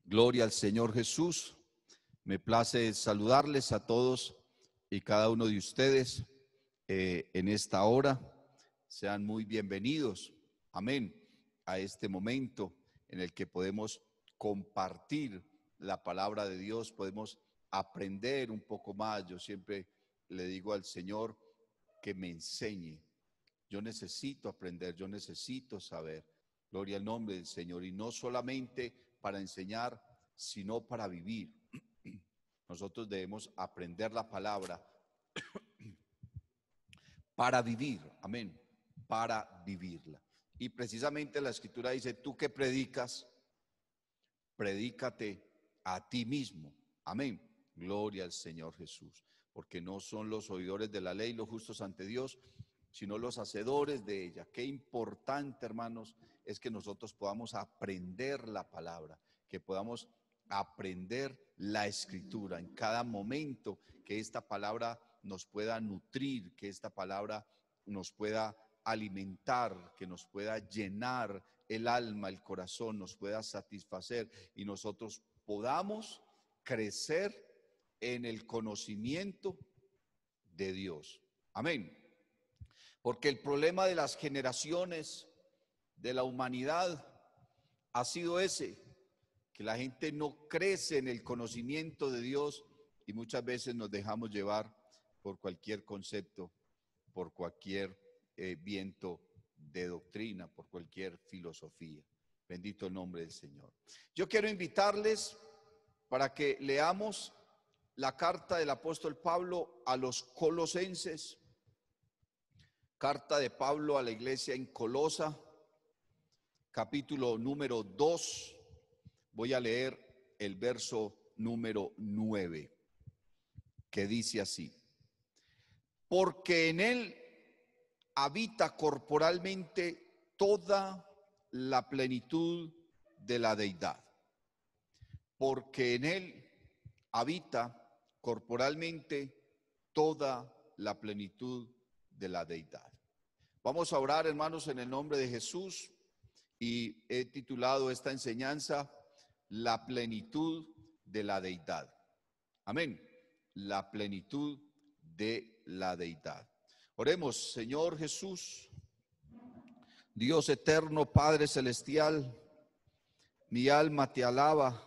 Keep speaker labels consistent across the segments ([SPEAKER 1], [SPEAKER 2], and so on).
[SPEAKER 1] Gloria al Señor Jesús. Me place saludarles a todos y cada uno de ustedes en esta hora. Sean muy bienvenidos, amén, a este momento en el que podemos compartir la palabra de Dios, podemos aprender un poco más. Yo siempre le digo al Señor que me enseñe. Yo necesito aprender, yo necesito saber. Gloria al nombre del Señor. Y no solamente para enseñar, sino para vivir. Nosotros debemos aprender la palabra para vivir, amén, para vivirla. Y precisamente la Escritura dice, tú que predicas, predícate a ti mismo, amén. Gloria al Señor Jesús, porque no son los oidores de la ley los justos ante Dios, sino los hacedores de ella. Qué importante, hermanos, es que nosotros podamos aprender la palabra, que podamos aprender la Escritura en cada momento, que esta palabra nos pueda nutrir, que esta palabra nos pueda alimentar, que nos pueda llenar el alma, el corazón, nos pueda satisfacer y nosotros podamos crecer en el conocimiento de Dios. Amén. Porque el problema de las generaciones de la humanidad ha sido ese, que la gente no crece en el conocimiento de Dios y muchas veces nos dejamos llevar por cualquier concepto, por cualquier viento de doctrina, por cualquier filosofía. Bendito el nombre del Señor. Yo quiero invitarles para que leamos la carta del apóstol Pablo a los Colosenses. Carta de Pablo a la iglesia en Colosa, capítulo número 2. Voy a leer el verso número 9, que dice así: porque en él habita corporalmente toda la plenitud de la deidad. Porque en él habita corporalmente toda la plenitud de la deidad. Vamos a orar, hermanos, en el nombre de Jesús, y he titulado esta enseñanza La plenitud de la deidad. Amén. La plenitud de la deidad. Oremos. Señor Jesús, Dios eterno, Padre celestial, mi alma te alaba,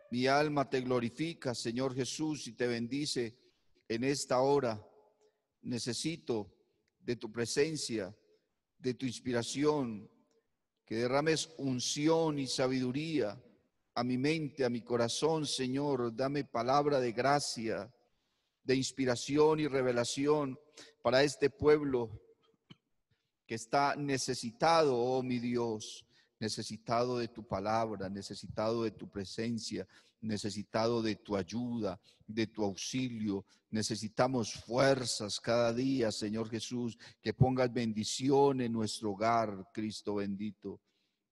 [SPEAKER 1] mi alma te glorifica, Señor Jesús, y te bendice en esta hora. Necesito de tu presencia, de tu inspiración, que derrames unción y sabiduría a mi mente, a mi corazón, Señor. Dame palabra de gracia, de inspiración y revelación para este pueblo que está necesitado, oh mi Dios, necesitado de tu palabra, necesitado de tu presencia, necesitado de tu ayuda, de tu auxilio. Necesitamos fuerzas cada día, Señor Jesús, que pongas bendición en nuestro hogar, Cristo bendito,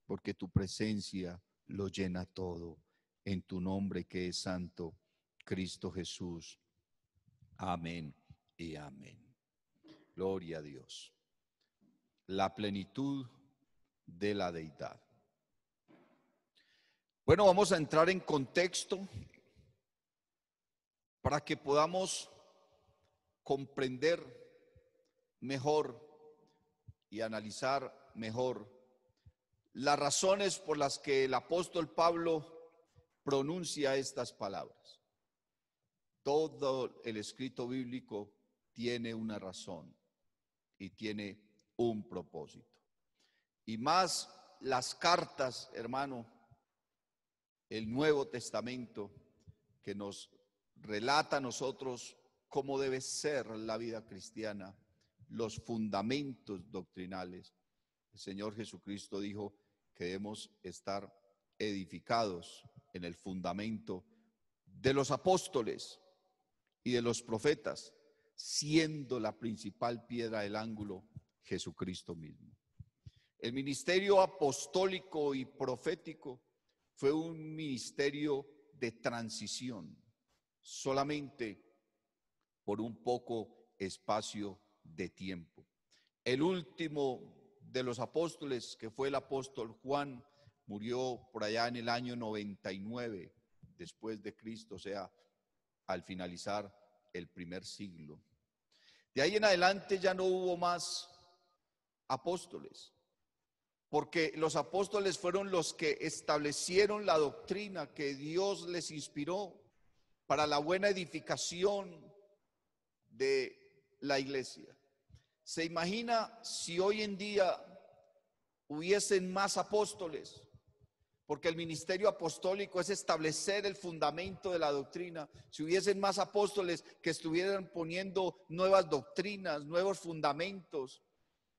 [SPEAKER 1] porque tu presencia lo llena todo. En tu nombre que es santo, Cristo Jesús. Amén y amén. Gloria a Dios. La plenitud de la deidad. Bueno, vamos a entrar en contexto para que podamos comprender mejor y analizar mejor las razones por las que el apóstol Pablo pronuncia estas palabras. Todo el escrito bíblico tiene una razón y tiene un propósito. Y más las cartas, hermano, el Nuevo Testamento, que nos relata a nosotros cómo debe ser la vida cristiana, los fundamentos doctrinales. El Señor Jesucristo dijo que debemos estar edificados en el fundamento de los apóstoles y de los profetas, siendo la principal piedra del ángulo Jesucristo mismo. El ministerio apostólico y profético fue un ministerio de transición, solamente por un poco espacio de tiempo. El último de los apóstoles, que fue el apóstol Juan, murió por allá en el año 99 después de Cristo, o sea, al finalizar el primer siglo. De ahí en adelante ya no hubo más apóstoles, porque los apóstoles fueron los que establecieron la doctrina que Dios les inspiró para la buena edificación de la iglesia. ¿Se imagina si hoy en día hubiesen más apóstoles? Porque el ministerio apostólico es establecer el fundamento de la doctrina. Si hubiesen más apóstoles que estuvieran poniendo nuevas doctrinas, nuevos fundamentos,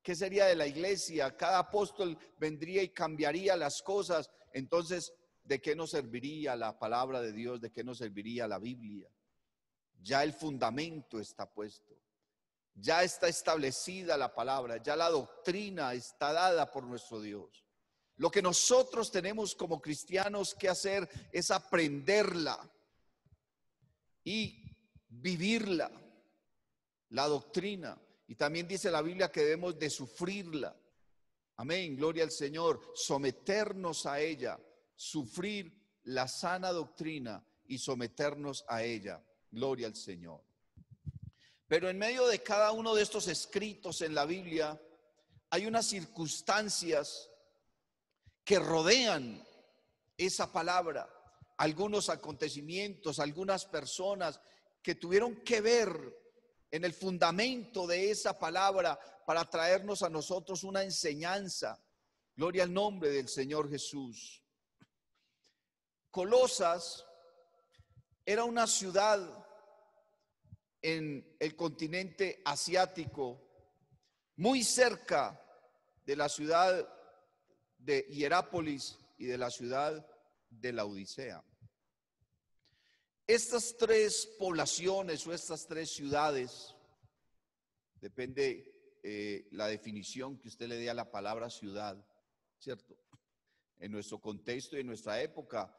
[SPEAKER 1] ¿qué sería de la iglesia? Cada apóstol vendría y cambiaría las cosas. Entonces, ¿de qué nos serviría la palabra de Dios? ¿De qué nos serviría la Biblia? Ya el fundamento está puesto. Ya está establecida la palabra. Ya la doctrina está dada por nuestro Dios. Lo que nosotros tenemos como cristianos que hacer es aprenderla y vivirla, la doctrina. Y también dice la Biblia que debemos de sufrirla. Amén, gloria al Señor. Someternos a ella, sufrir la sana doctrina y someternos a ella. Gloria al Señor. Pero en medio de cada uno de estos escritos en la Biblia hay unas circunstancias que rodean esa palabra, algunos acontecimientos, algunas personas que tuvieron que ver en el fundamento de esa palabra para traernos a nosotros una enseñanza. Gloria al nombre del Señor Jesús. Colosas era una ciudad en el continente asiático, muy cerca de la ciudad de Hierápolis y de la ciudad de Laodicea. Estas tres poblaciones o estas tres ciudades, depende la definición que usted le dé a la palabra ciudad, ¿cierto? En nuestro contexto y en nuestra época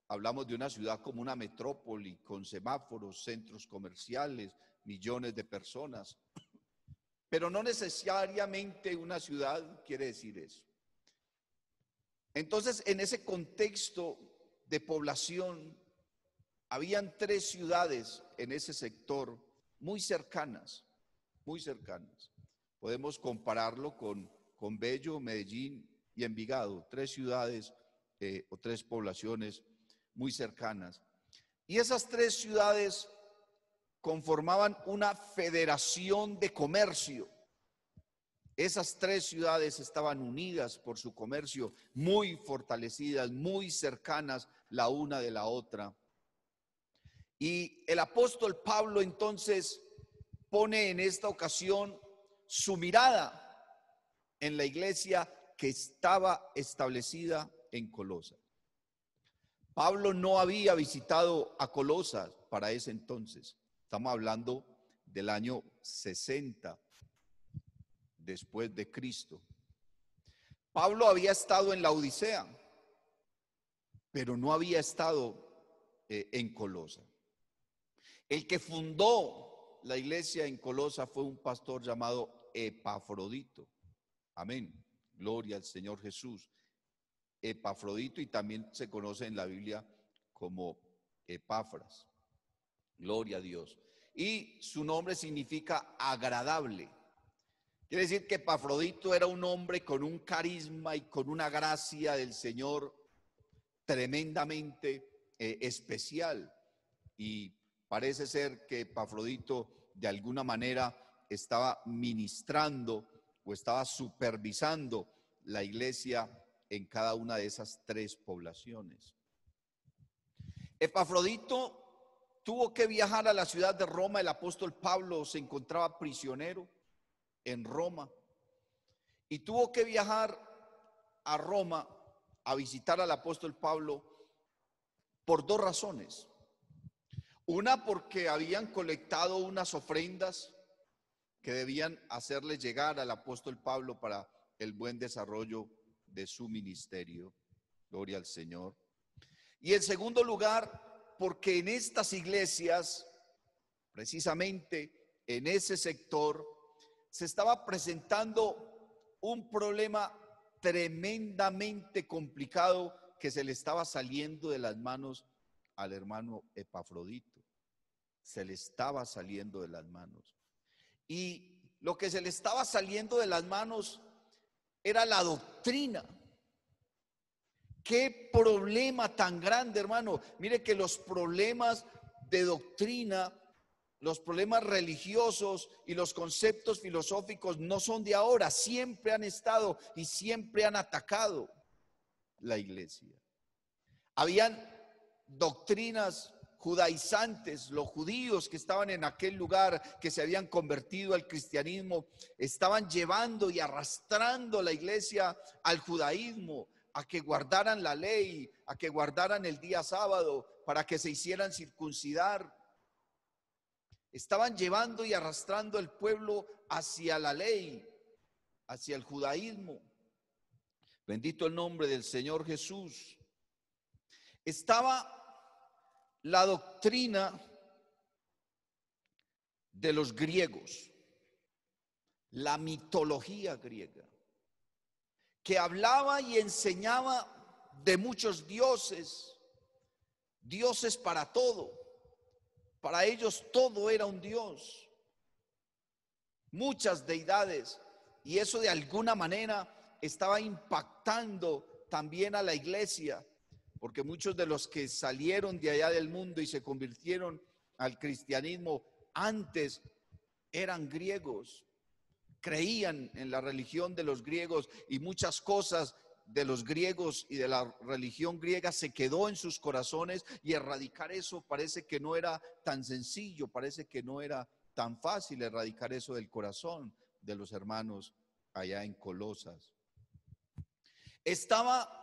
[SPEAKER 1] hablamos de una ciudad como una metrópoli con semáforos, centros comerciales, millones de personas, pero no necesariamente una ciudad quiere decir eso. Entonces, en ese contexto de población, habían tres ciudades en ese sector muy cercanas, muy cercanas. Podemos compararlo con Bello, Medellín y Envigado, tres ciudades o tres poblaciones muy cercanas. Y esas tres ciudades conformaban una federación de comercio. Esas tres ciudades estaban unidas por su comercio, muy fortalecidas, muy cercanas la una de la otra. Y el apóstol Pablo entonces pone en esta ocasión su mirada en la iglesia que estaba establecida en Colosas. Pablo no había visitado a Colosas para ese entonces. Estamos hablando del año 60 después de Cristo. Pablo había estado en Laodicea, pero no había estado en Colosa. El que fundó la iglesia en Colosa fue un pastor llamado Epafrodito. Amén. Gloria al Señor Jesús. Epafrodito, y también se conoce en la Biblia como Epafras. Gloria a Dios. Y su nombre significa agradable. Quiere decir que Epafrodito era un hombre con un carisma y con una gracia del Señor tremendamente especial. Y parece ser que Epafrodito de alguna manera estaba ministrando o estaba supervisando la iglesia en cada una de esas tres poblaciones. Epafrodito tuvo que viajar a la ciudad de Roma. El apóstol Pablo se encontraba prisionero en Roma y tuvo que viajar a Roma a visitar al apóstol Pablo por dos razones. Una, porque habían colectado unas ofrendas que debían hacerle llegar al apóstol Pablo para el buen desarrollo de su ministerio. Gloria al Señor. Y en segundo lugar, porque en estas iglesias, precisamente en ese sector, se estaba presentando un problema tremendamente complicado que se le estaba saliendo de las manos al hermano Epafrodito. Se le estaba saliendo de las manos. Y lo que se le estaba saliendo de las manos era la doctrina. Qué problema tan grande, hermano. Mire que los problemas de doctrina, los problemas religiosos y los conceptos filosóficos no son de ahora, siempre han estado y siempre han atacado la iglesia. Habían doctrinas judaizantes, los judíos que estaban en aquel lugar, que se habían convertido al cristianismo, estaban llevando y arrastrando la iglesia al judaísmo, a que guardaran la ley, a que guardaran el día sábado, para que se hicieran circuncidar. Estaban llevando y arrastrando el pueblo hacia la ley, hacia el judaísmo. Bendito el nombre del Señor Jesús. Estaba la doctrina de los griegos, la mitología griega, que hablaba y enseñaba de muchos dioses, dioses para todo. Para ellos todo era un dios, muchas deidades, y eso de alguna manera estaba impactando también a la iglesia, porque muchos de los que salieron de allá del mundo y se convirtieron al cristianismo antes eran griegos, creían en la religión de los griegos, y muchas cosas de los griegos y de la religión griega se quedó en sus corazones, y erradicar eso parece que no era tan sencillo, parece que no era tan fácil erradicar eso del corazón de los hermanos allá en Colosas. Estaba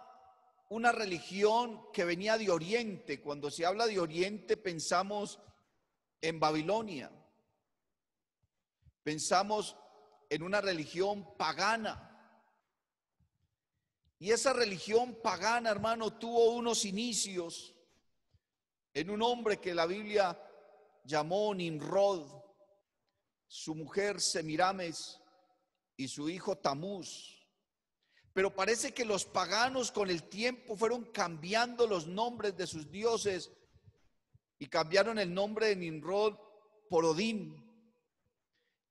[SPEAKER 1] una religión que venía de Oriente. Cuando se habla de Oriente pensamos en Babilonia, pensamos en una religión pagana. Y esa religión pagana, hermano, tuvo unos inicios en un hombre que la Biblia llamó Nimrod, su mujer Semiramis y su hijo Tamuz. Pero parece que los paganos con el tiempo fueron cambiando los nombres de sus dioses y cambiaron el nombre de Nimrod por Odín,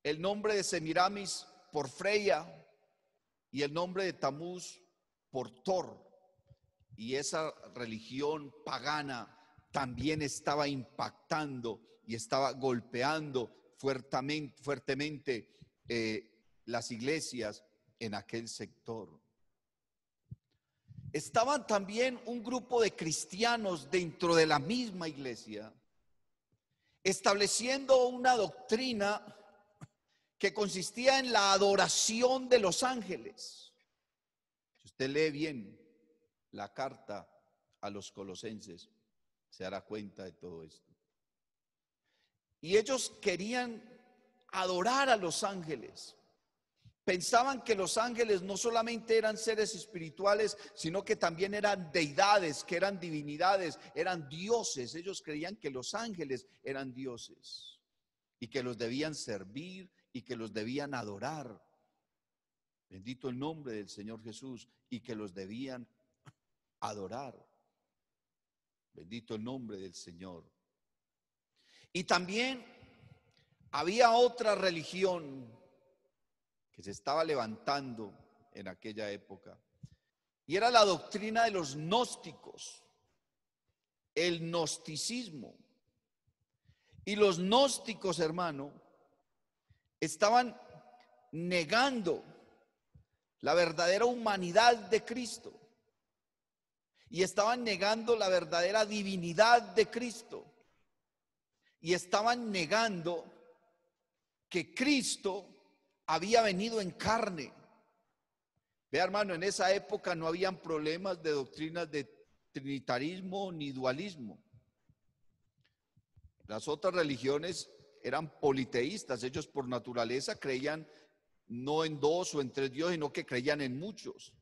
[SPEAKER 1] el nombre de Semiramis por Freya y el nombre de Tamuz por Thor. Y esa religión pagana también estaba impactando y estaba golpeando fuertemente las iglesias en aquel sector. Estaban también un grupo de cristianos dentro de la misma iglesia estableciendo una doctrina que consistía en la adoración de los ángeles. Si usted lee bien la carta a los colosenses, se dará cuenta de todo esto. Y ellos querían adorar a los ángeles. Pensaban que los ángeles no solamente eran seres espirituales, sino que también eran deidades, que eran divinidades, eran dioses. Ellos creían que los ángeles eran dioses y que los debían servir y que los debían adorar. Bendito el nombre del Señor Jesús, y que los debían adorar. Bendito el nombre del Señor. Y también había otra religión que se estaba levantando en aquella época, y era la doctrina de los gnósticos, el gnosticismo. Y los gnósticos, hermano, estaban negando la verdadera humanidad de Cristo y estaban negando la verdadera divinidad de Cristo y estaban negando que Cristo había venido en carne. Vea, hermano, en esa época no habían problemas de doctrinas de trinitarismo ni dualismo. Las otras religiones eran politeístas. Ellos por naturaleza creían no en dos o en tres dioses, sino que creían en muchos,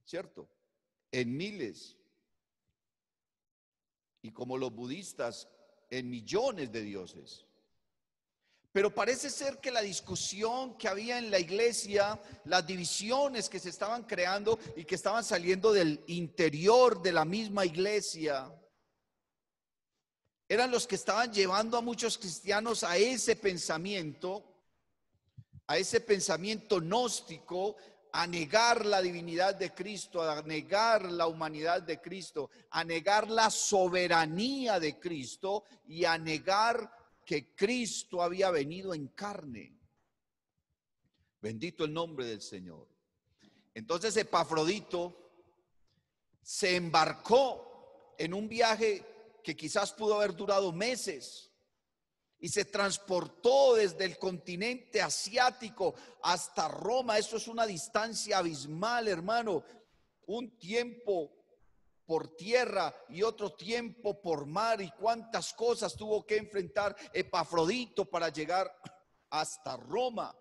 [SPEAKER 1] ¿cierto? En miles. Y como los budistas, en millones de dioses. Pero parece ser que la discusión que había en la iglesia, las divisiones que se estaban creando y que estaban saliendo del interior de la misma iglesia, eran los que estaban llevando a muchos cristianos a ese pensamiento gnóstico, a negar la divinidad de Cristo, a negar la humanidad de Cristo, a negar la soberanía de Cristo y a negar que Cristo había venido en carne. Bendito el nombre del Señor. Entonces Epafrodito se embarcó en un viaje que quizás pudo haber durado meses y se transportó desde el continente asiático hasta Roma. Eso es una distancia abismal, hermano. Un tiempo por tierra y otro tiempo por mar, y cuántas cosas tuvo que enfrentar Epafrodito para llegar hasta Roma.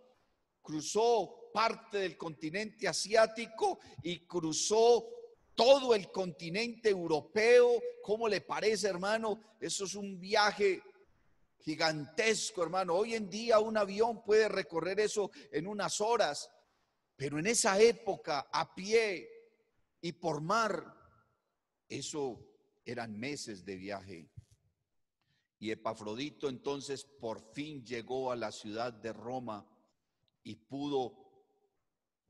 [SPEAKER 1] Cruzó parte del continente asiático y cruzó todo el continente europeo. ¿Cómo le parece, hermano? Eso es un viaje gigantesco, hermano. Hoy en día un avión puede recorrer eso en unas horas, pero en esa época, a pie y por mar, eso eran meses de viaje. Y Epafrodito entonces por fin llegó a la ciudad de Roma y pudo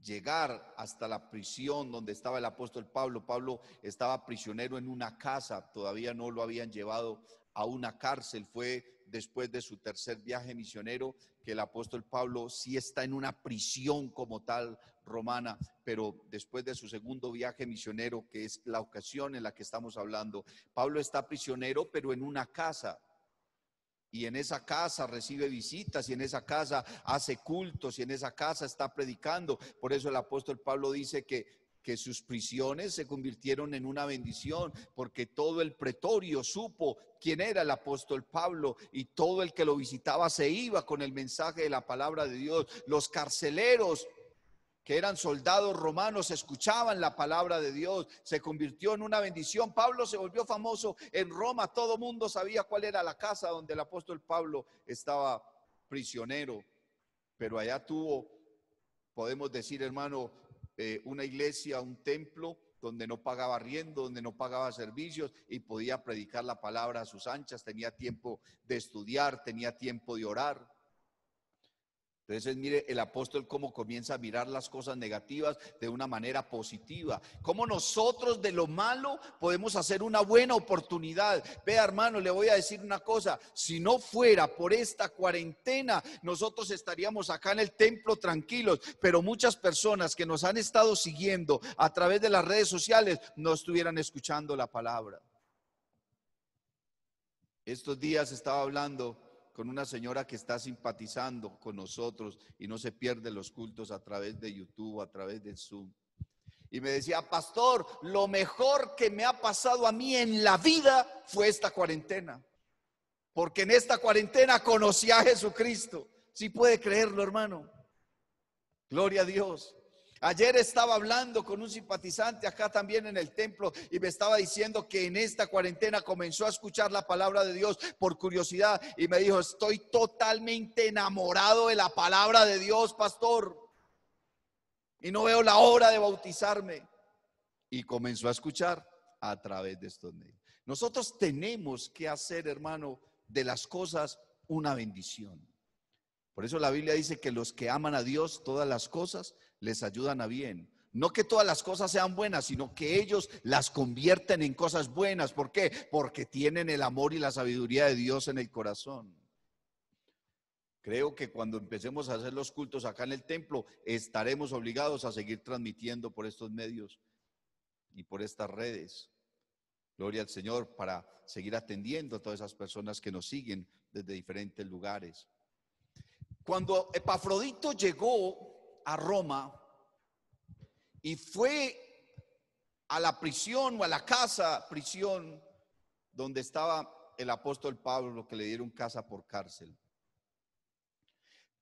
[SPEAKER 1] llegar hasta la prisión donde estaba el apóstol Pablo. Pablo estaba prisionero en una casa, todavía no lo habían llevado a una cárcel. Fue después de su tercer viaje misionero que el apóstol Pablo sí está en una prisión como tal romana, pero después de su segundo viaje misionero, que es la ocasión en la que estamos hablando, Pablo está prisionero pero en una casa. Y en esa casa recibe visitas, y en esa casa hace cultos, y en esa casa está predicando. Por eso el apóstol Pablo dice que sus prisiones se convirtieron en una bendición, porque todo el pretorio supo quién era el apóstol Pablo, y todo el que lo visitaba se iba con el mensaje de la palabra de Dios. Los carceleros, que eran soldados romanos, escuchaban la palabra de Dios. Se convirtió en una bendición. Pablo se volvió famoso en Roma. Todo mundo sabía cuál era la casa donde el apóstol Pablo estaba prisionero. Pero allá tuvo, podemos decir, hermano, una iglesia, un templo donde no pagaba arriendo, donde no pagaba servicios, y podía predicar la palabra a sus anchas. Tenía tiempo de estudiar, tenía tiempo de orar. Entonces mire el apóstol cómo comienza a mirar las cosas negativas de una manera positiva. Cómo nosotros de lo malo podemos hacer una buena oportunidad. Vea, hermano, le voy a decir una cosa. Si no fuera por esta cuarentena, nosotros estaríamos acá en el templo tranquilos. Pero muchas personas que nos han estado siguiendo a través de las redes sociales no estuvieran escuchando la palabra. Estos días estaba hablando con una señora que está simpatizando con nosotros y no se pierde los cultos a través de YouTube, a través del Zoom. Y me decía: pastor, lo mejor que me ha pasado a mí en la vida fue esta cuarentena. Porque en esta cuarentena conocí a Jesucristo. ¿Sí puede creerlo, hermano? Gloria a Dios. Ayer estaba hablando con un simpatizante acá también en el templo y me estaba diciendo que en esta cuarentena comenzó a escuchar la palabra de Dios por curiosidad y me dijo: estoy totalmente enamorado de la palabra de Dios, pastor, y no veo la hora de bautizarme. Y comenzó a escuchar a través de estos medios. Nosotros tenemos que hacer, hermano, de las cosas una bendición. Por eso la Biblia dice que los que aman a Dios, todas las cosas les ayudan a bien. No que todas las cosas sean buenas, sino que ellos las convierten en cosas buenas. ¿Por qué? Porque tienen el amor y la sabiduría de Dios en el corazón. Creo que cuando empecemos a hacer los cultos acá en el templo, estaremos obligados a seguir transmitiendo por estos medios y por estas redes. Gloria al Señor, para seguir atendiendo a todas esas personas que nos siguen desde diferentes lugares. Cuando Epafrodito llegó a Roma y fue a la prisión o a la casa prisión donde estaba el apóstol Pablo, que le dieron casa por cárcel,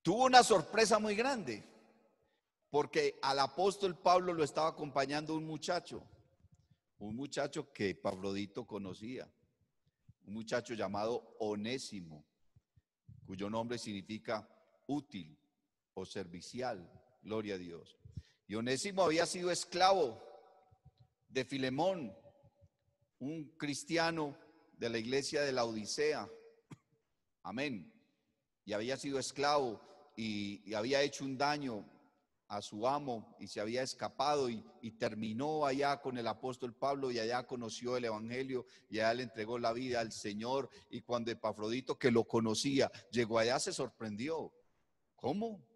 [SPEAKER 1] tuvo una sorpresa muy grande, porque al apóstol Pablo lo estaba acompañando un muchacho que Epafrodito conocía, un muchacho llamado Onésimo, cuyo nombre significa útil o servicial. Gloria a Dios. Y Onésimo había sido esclavo de Filemón, un cristiano de la iglesia de la Odisea. Amén. Y había sido esclavo y había hecho un daño a su amo y se había escapado y terminó allá con el apóstol Pablo, y allá conoció el evangelio y allá le entregó la vida al Señor. Y cuando Epafrodito, que lo conocía, llegó allá, se sorprendió. ¿Cómo?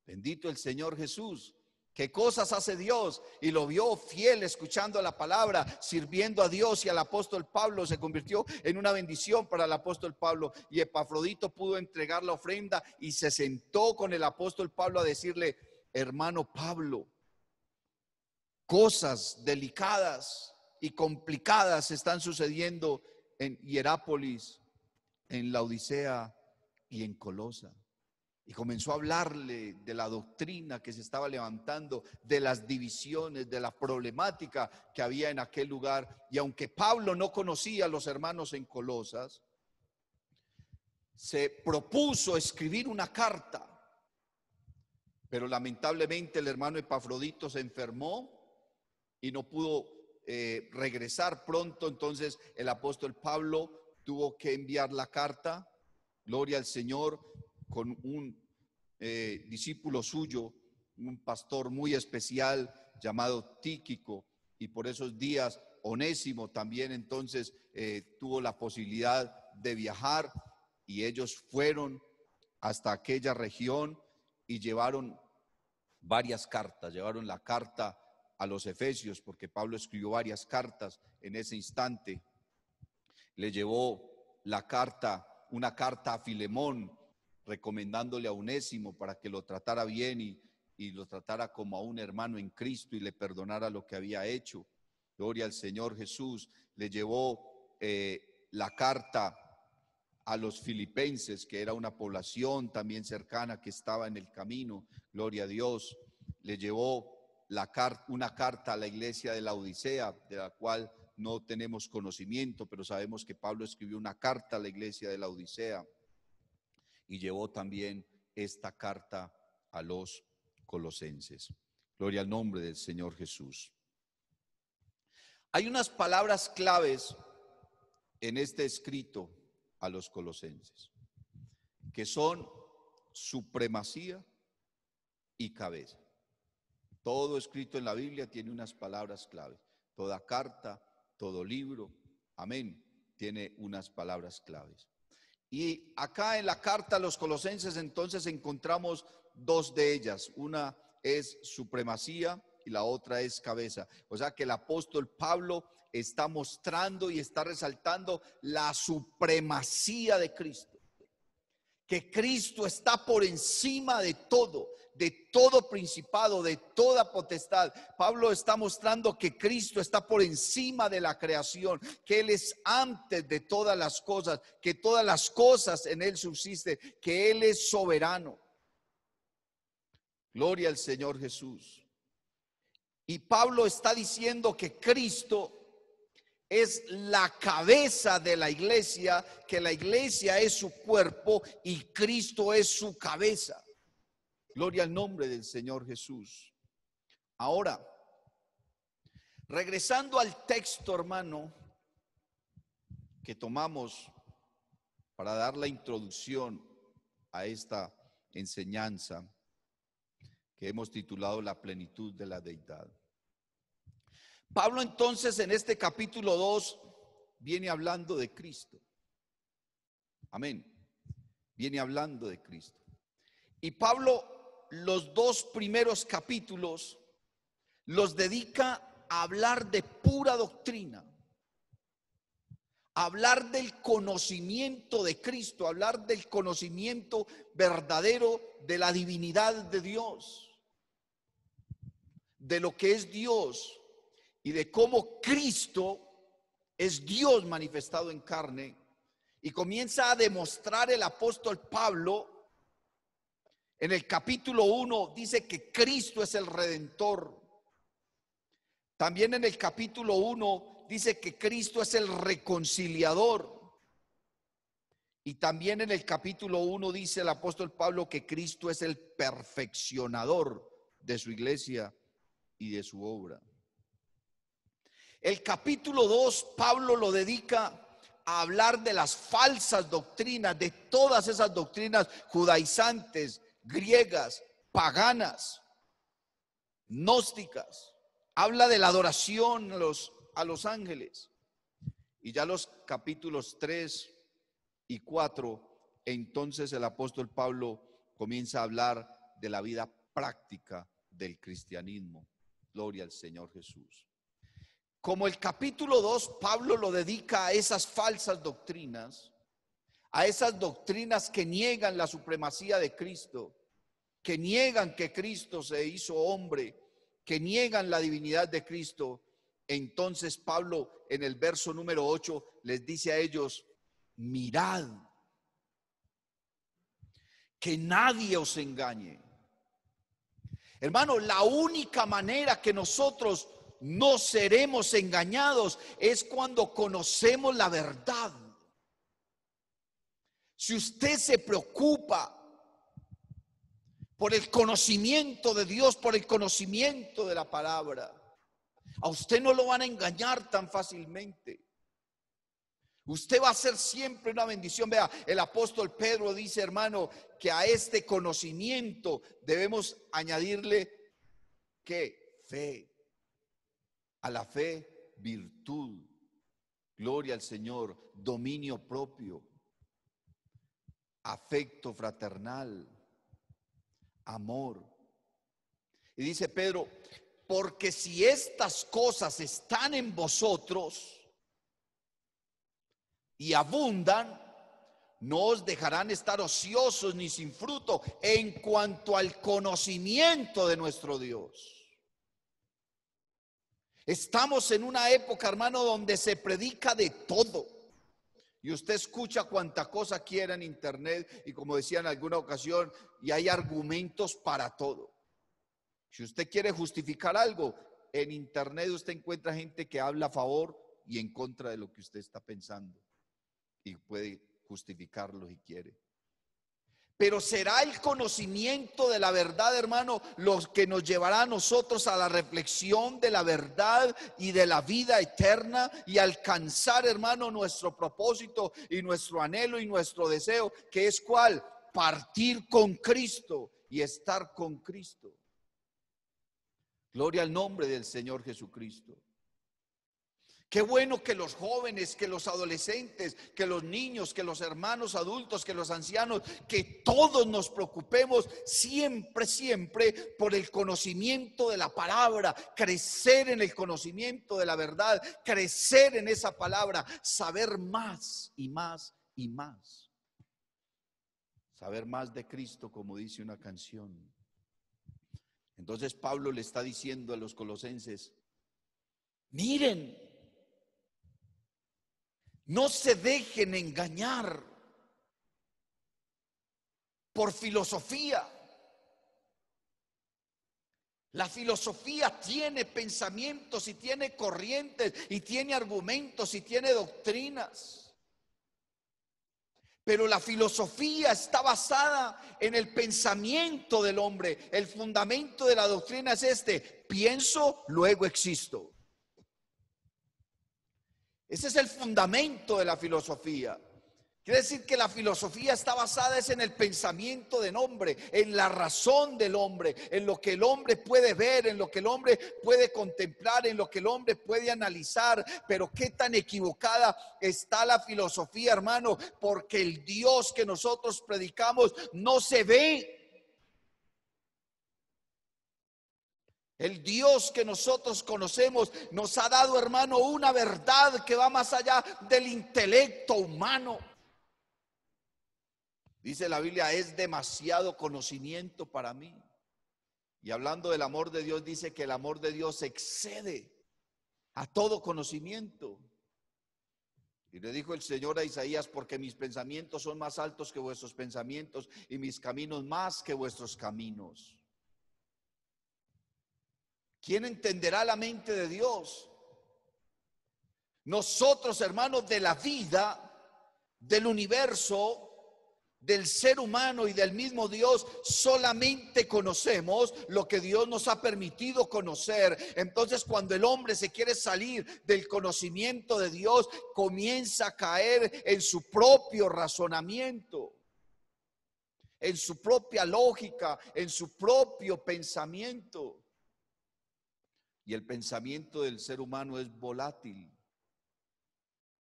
[SPEAKER 1] Bendito el Señor Jesús. ¿Qué cosas hace Dios? Y lo vio fiel, escuchando la palabra, sirviendo a Dios y al apóstol Pablo. Se convirtió en una bendición para el apóstol Pablo. Y Epafrodito pudo entregar la ofrenda y se sentó con el apóstol Pablo a decirle: hermano Pablo, cosas delicadas y complicadas están sucediendo en Hierápolis, en la Odisea y en Colosa. Y comenzó a hablarle de la doctrina que se estaba levantando, de las divisiones, de la problemática que había en aquel lugar. Y aunque Pablo no conocía a los hermanos en Colosas, se propuso escribir una carta. Pero lamentablemente el hermano Epafrodito se enfermó y no pudo regresar pronto. Entonces el apóstol Pablo tuvo que enviar la carta, gloria al Señor, con un discípulo suyo, un pastor muy especial llamado Tíquico. Y por esos días Onésimo también entonces tuvo la posibilidad de viajar, y ellos fueron hasta aquella región y llevaron varias cartas. Llevaron la carta a los Efesios, porque Pablo escribió varias cartas en ese instante. Le llevó la carta, una carta a Filemón, recomendándole a Onésimo para que lo tratara bien y lo tratara como a un hermano en Cristo y le perdonara lo que había hecho. Gloria al Señor Jesús. Le llevó la carta a los filipenses, que era una población también cercana que estaba en el camino. Gloria a Dios. Le llevó una carta a la iglesia de la Odisea, de la cual no tenemos conocimiento, pero sabemos que Pablo escribió una carta a la iglesia de la Odisea. Y llevó también esta carta a los colosenses. Gloria al nombre del Señor Jesús. Hay unas palabras claves en este escrito a los colosenses, que son supremacía y cabeza. Todo escrito en la Biblia tiene unas palabras claves. Toda carta, todo libro, amén, tiene unas palabras claves. Y acá en la carta a los colosenses entonces encontramos dos de ellas. Una es supremacía y la otra es cabeza. O sea que el apóstol Pablo está mostrando y está resaltando la supremacía de Cristo. Que Cristo está por encima de todo principado, de toda potestad. Pablo está mostrando que Cristo está por encima de la creación, que Él es antes de todas las cosas, que todas las cosas en Él subsisten, que Él es soberano. Gloria al Señor Jesús. Y Pablo está diciendo que Cristo es la cabeza de la iglesia, que la iglesia es su cuerpo y Cristo es su cabeza. Gloria al nombre del Señor Jesús. Ahora, regresando al texto, hermano, que tomamos para dar la introducción a esta enseñanza que hemos titulado La plenitud de la deidad. Pablo entonces en este capítulo 2 viene hablando de Cristo. Amén. Viene hablando de Cristo. Y Pablo los dos primeros capítulos los dedica a hablar de pura doctrina, a hablar del conocimiento de Cristo, a hablar del conocimiento verdadero de la divinidad de Dios, de lo que es Dios y de cómo Cristo es Dios manifestado en carne. Y comienza a demostrar el apóstol Pablo. En el capítulo 1 dice que Cristo es el Redentor. También en el capítulo 1 dice que Cristo es el reconciliador. Y también en el capítulo 1 dice el apóstol Pablo que Cristo es el perfeccionador de su iglesia y de su obra. El capítulo 2 Pablo lo dedica a hablar de las falsas doctrinas, de todas esas doctrinas judaizantes, griegas, paganas, gnósticas. Habla de la adoración a los ángeles. Y ya los capítulos 3 y 4, entonces el apóstol Pablo comienza a hablar de la vida práctica del cristianismo. Gloria al Señor Jesús. Como el capítulo 2, Pablo lo dedica a esas falsas doctrinas, a esas doctrinas que niegan la supremacía de Cristo, que niegan que Cristo se hizo hombre, que niegan la divinidad de Cristo. Entonces Pablo en el verso número 8 les dice a ellos: mirad, que nadie os engañe. Hermano, la única manera que nosotros no seremos engañados es cuando conocemos la verdad. Si usted se preocupa por el conocimiento de Dios, por el conocimiento de la palabra, a usted no lo van a engañar tan fácilmente. Usted va a ser siempre una bendición. Vea, el apóstol Pedro dice, hermano, que a este conocimiento debemos añadirle ¿qué? Fe. A la fe, virtud. Gloria al Señor. Dominio propio. Afecto fraternal. Amor. Y dice Pedro, porque si estas cosas están en vosotros y abundan, no os dejarán estar ociosos ni sin fruto en cuanto al conocimiento de nuestro Dios. Estamos en una época, hermano, donde se predica de todo. Y usted escucha cuanta cosa quiera en internet y, como decía en alguna ocasión, y hay argumentos para todo. Si usted quiere justificar algo, en internet usted encuentra gente que habla a favor y en contra de lo que usted está pensando. Y puede justificarlo si quiere. Pero será el conocimiento de la verdad, hermano, lo que nos llevará a nosotros a la reflexión de la verdad y de la vida eterna y alcanzar, hermano, nuestro propósito y nuestro anhelo y nuestro deseo, que es ¿cuál? Partir con Cristo y estar con Cristo. Gloria al nombre del Señor Jesucristo. Qué bueno que los jóvenes, que los adolescentes, que los niños, que los hermanos adultos, que los ancianos, que todos nos preocupemos siempre, siempre por el conocimiento de la palabra, crecer en el conocimiento de la verdad, crecer en esa palabra, saber más y más y más. Saber más de Cristo, como dice una canción. Entonces Pablo le está diciendo a los colosenses, miren, no se dejen engañar por filosofía. La filosofía tiene pensamientos y tiene corrientes y tiene argumentos y tiene doctrinas. Pero la filosofía está basada en el pensamiento del hombre. El fundamento de la doctrina es este: pienso, luego existo. Ese es el fundamento de la filosofía. Quiere decir que la filosofía está basada es en el pensamiento del hombre, en la razón del hombre, en lo que el hombre puede ver, en lo que el hombre puede contemplar, en lo que el hombre puede analizar. Pero qué tan equivocada está la filosofía, hermano, porque el Dios que nosotros predicamos no se ve. El Dios que nosotros conocemos nos ha dado, hermano, una verdad que va más allá del intelecto humano. Dice la Biblia, es demasiado conocimiento para mí. Y hablando del amor de Dios, dice que el amor de Dios excede a todo conocimiento. Y le dijo el Señor a Isaías, porque mis pensamientos son más altos que vuestros pensamientos y mis caminos más que vuestros caminos. ¿Quién entenderá la mente de Dios? Nosotros, hermanos, de la vida del universo, del ser humano y del mismo Dios, solamente conocemos lo que Dios nos ha permitido conocer. Entonces, cuando el hombre se quiere salir del conocimiento de Dios, comienza a caer en su propio razonamiento, en su propia lógica, en su propio pensamiento. Y el pensamiento del ser humano es volátil.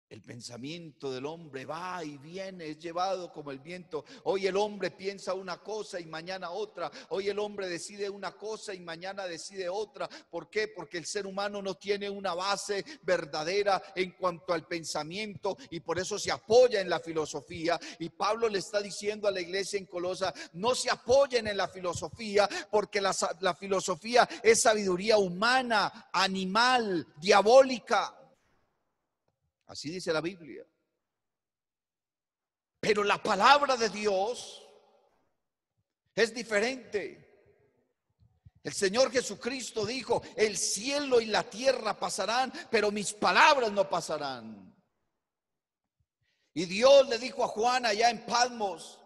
[SPEAKER 1] El pensamiento del hombre va y viene, es llevado como el viento. Hoy el hombre piensa una cosa y mañana otra. Hoy el hombre decide una cosa y mañana decide otra. ¿Por qué? Porque el ser humano no tiene una base verdadera en cuanto al pensamiento, y por eso se apoya en la filosofía. Y Pablo le está diciendo a la iglesia en Colosa: no se apoyen en la filosofía, porque la filosofía es sabiduría humana, animal, diabólica. Así dice la Biblia. Pero la palabra de Dios es diferente. El Señor Jesucristo dijo: el cielo y la tierra pasarán, pero mis palabras no pasarán. Y Dios le dijo a Juan allá en Patmos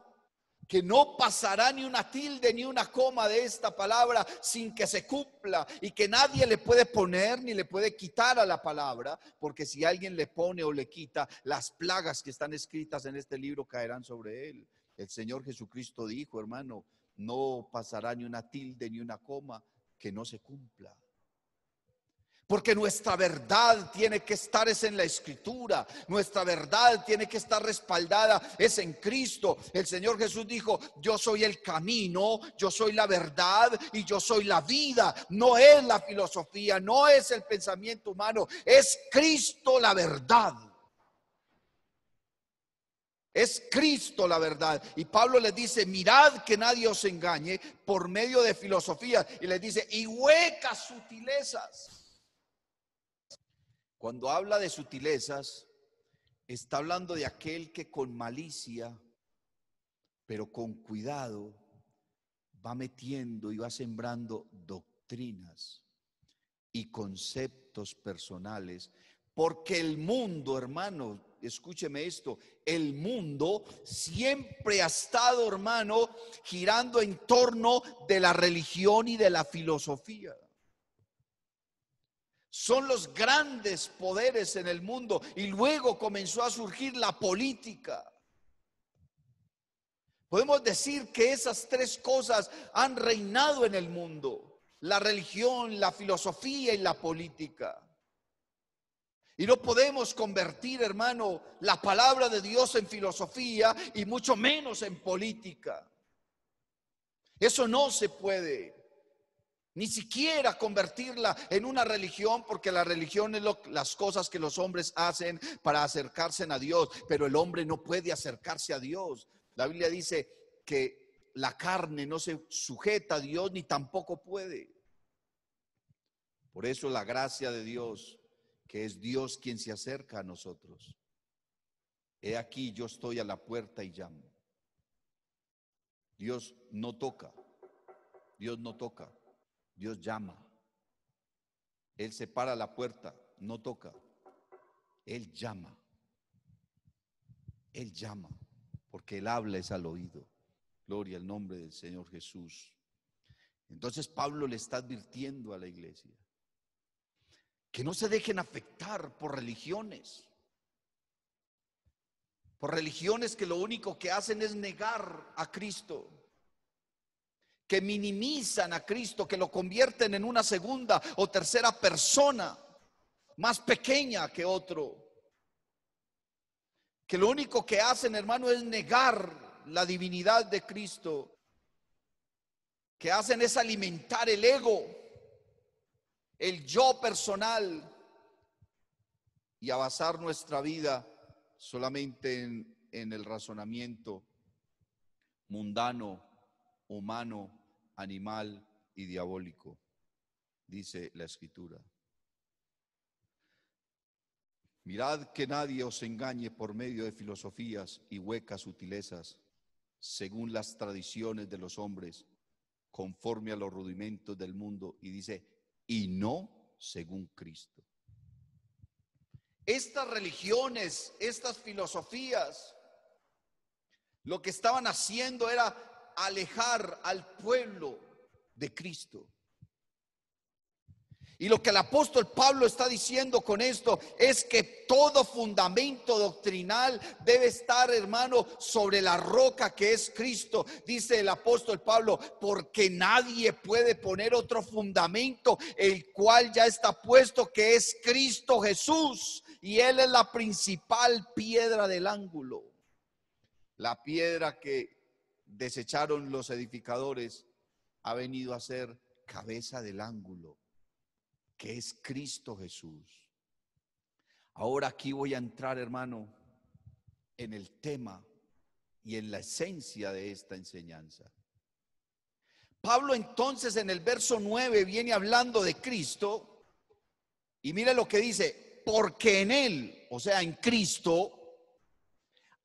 [SPEAKER 1] que no pasará ni una tilde ni una coma de esta palabra sin que se cumpla, y que nadie le puede poner ni le puede quitar a la palabra, porque si alguien le pone o le quita, las plagas que están escritas en este libro caerán sobre él. El Señor Jesucristo dijo, hermano, no pasará ni una tilde ni una coma que no se cumpla. Porque nuestra verdad tiene que estar es en la Escritura. Nuestra verdad tiene que estar respaldada es en Cristo. El Señor Jesús dijo: yo soy el camino, yo soy la verdad y yo soy la vida. No es la filosofía, no es el pensamiento humano, es Cristo la verdad. Es Cristo la verdad. Y Pablo les dice: mirad que nadie os engañe por medio de filosofía. Y les dice: y huecas sutilezas. Cuando habla de sutilezas, está hablando de aquel que con malicia, pero con cuidado, va metiendo y va sembrando doctrinas y conceptos personales. Porque el mundo, hermano, escúcheme esto, el mundo siempre ha estado, hermano, girando en torno de la religión y de la filosofía. Son los grandes poderes en el mundo, y luego comenzó a surgir la política. Podemos decir que esas tres cosas han reinado en el mundo: la religión, la filosofía y la política. Y no podemos convertir, hermano, la palabra de Dios en filosofía y mucho menos en política. Eso no se puede. Ni siquiera convertirla en una religión, porque la religión es las cosas que los hombres hacen para acercarse a Dios, pero el hombre no puede acercarse a Dios. La Biblia dice que la carne no se sujeta a Dios ni tampoco puede. Por eso la gracia de Dios, que es Dios quien se acerca a nosotros. He aquí, yo estoy a la puerta y llamo. Dios no toca, Dios no toca. Dios llama. Él se para a la puerta, no toca. Él llama. Él llama, porque Él habla es al oído. Gloria al nombre del Señor Jesús. Entonces Pablo le está advirtiendo a la iglesia que no se dejen afectar por religiones. Por religiones que lo único que hacen es negar a Cristo, que minimizan a Cristo, que lo convierten en una segunda o tercera persona, más pequeña que otro, que lo único que hacen, hermano, es negar la divinidad de Cristo, que hacen es alimentar el ego, el yo personal, y a basar nuestra vida solamente en el razonamiento mundano, humano, animal y diabólico, dice la Escritura. Mirad que nadie os engañe por medio de filosofías y huecas sutilezas, según las tradiciones de los hombres, conforme a los rudimentos del mundo, y dice, y no según Cristo. Estas religiones, estas filosofías, lo que estaban haciendo era alejar al pueblo de Cristo. Y lo que el apóstol Pablo está diciendo con esto es que todo fundamento doctrinal debe estar, hermano, sobre la roca que es Cristo. Dice el apóstol Pablo, porque nadie puede poner otro fundamento, el cual ya está puesto, que es Cristo Jesús. Y Él es la principal piedra del ángulo. La piedra que desecharon los edificadores ha venido a ser cabeza del ángulo, que es Cristo Jesús. Ahora aquí voy a entrar, hermano, en el tema y en la esencia de esta enseñanza. Pablo entonces en el verso 9 viene hablando de Cristo y mire lo que dice, porque en Él, o sea, en Cristo,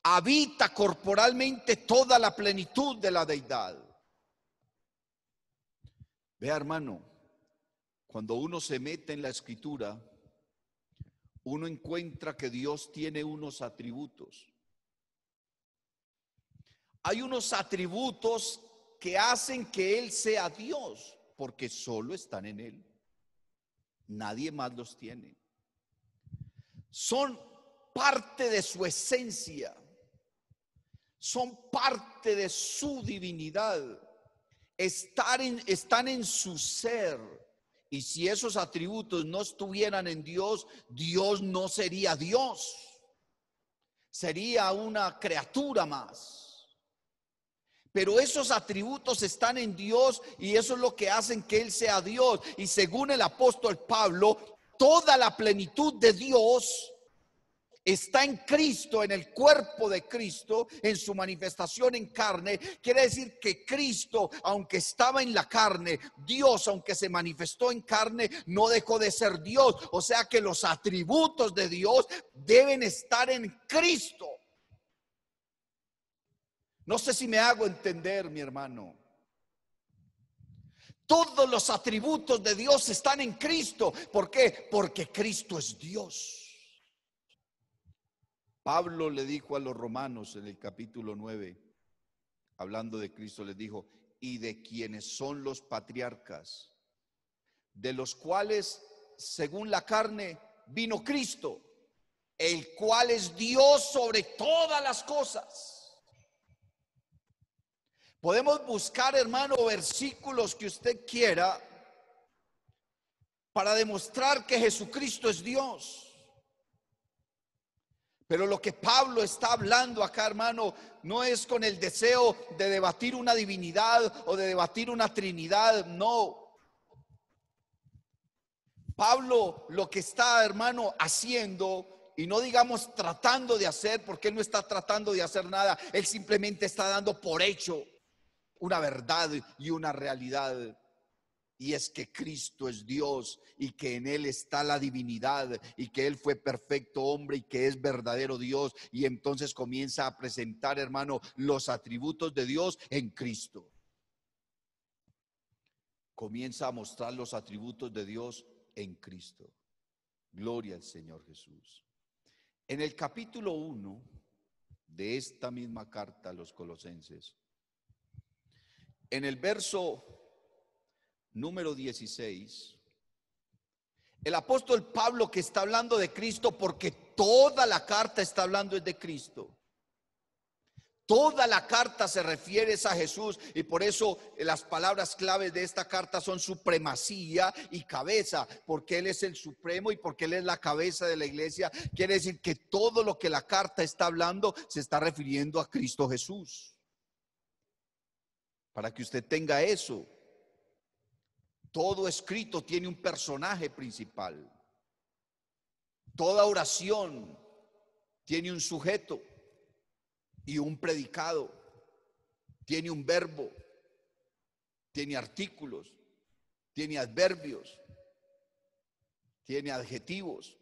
[SPEAKER 1] habita corporalmente toda la plenitud de la deidad. Vea, hermano, cuando uno se mete en la escritura, uno encuentra que Dios tiene unos atributos. Hay unos atributos que hacen que Él sea Dios, porque solo están en Él. Nadie más los tiene. Son parte de su esencia. Son parte de su divinidad. Están en su ser. Y si esos atributos no estuvieran en Dios, Dios no sería Dios. Sería una criatura más. Pero esos atributos están en Dios y eso es lo que hacen que Él sea Dios. Y según el apóstol Pablo, toda la plenitud de Dios está en Cristo, en el cuerpo de Cristo, en su manifestación en carne. Quiere decir que Cristo, aunque estaba en la carne, Dios, aunque se manifestó en carne, no dejó de ser Dios. O sea que los atributos de Dios deben estar en Cristo. No sé si me hago entender, mi hermano. Todos los atributos de Dios están en Cristo. ¿Por qué? Porque Cristo es Dios. Pablo le dijo a los romanos en el capítulo 9, hablando de Cristo, les dijo, y de quienes son los patriarcas, de los cuales, según la carne, vino Cristo, el cual es Dios sobre todas las cosas. Podemos buscar, hermano, versículos que usted quiera para demostrar que Jesucristo es Dios. Pero lo que Pablo está hablando acá, hermano, no es con el deseo de debatir una divinidad o de debatir una trinidad, no. Pablo lo que está, hermano, haciendo, y no digamos tratando de hacer, porque él no está tratando de hacer nada, él simplemente está dando por hecho una verdad y una realidad. Y es que Cristo es Dios y que en Él está la divinidad y que Él fue perfecto hombre y que es verdadero Dios. Y entonces comienza a presentar, hermano, los atributos de Dios en Cristo. Comienza a mostrar los atributos de Dios en Cristo. Gloria al Señor Jesús. En el capítulo 1 de esta misma carta a los Colosenses, en el verso número 16, el apóstol Pablo, que está hablando de Cristo, porque toda la carta está hablando de Cristo. Toda la carta se refiere a Jesús y por eso las palabras claves de esta carta son supremacía y cabeza, porque Él es el supremo y porque Él es la cabeza de la iglesia. Quiere decir que todo lo que la carta está hablando se está refiriendo a Cristo Jesús. Para que usted tenga eso. Todo escrito tiene un personaje principal. Toda oración tiene un sujeto y un predicado. Tiene un verbo, tiene artículos, tiene adverbios, tiene adjetivos.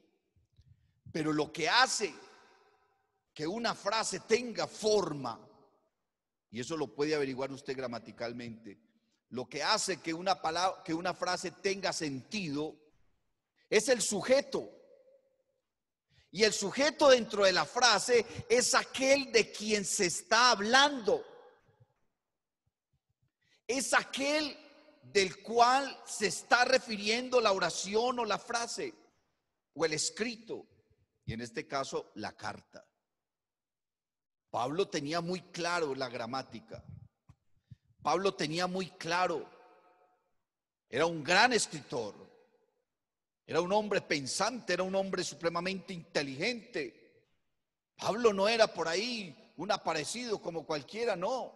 [SPEAKER 1] Pero lo que hace que una frase tenga forma, y eso lo puede averiguar usted gramaticalmente, lo que hace que una palabra, que una frase tenga sentido, es el sujeto. Y el sujeto dentro de la frase es aquel de quien se está hablando. Es aquel del cual se está refiriendo la oración o la frase o el escrito. Y en este caso, la carta. Pablo tenía muy claro la gramática. Pablo tenía muy claro. Era un gran escritor. Era un hombre pensante, era un hombre supremamente inteligente. Pablo no era por ahí un aparecido como cualquiera, no.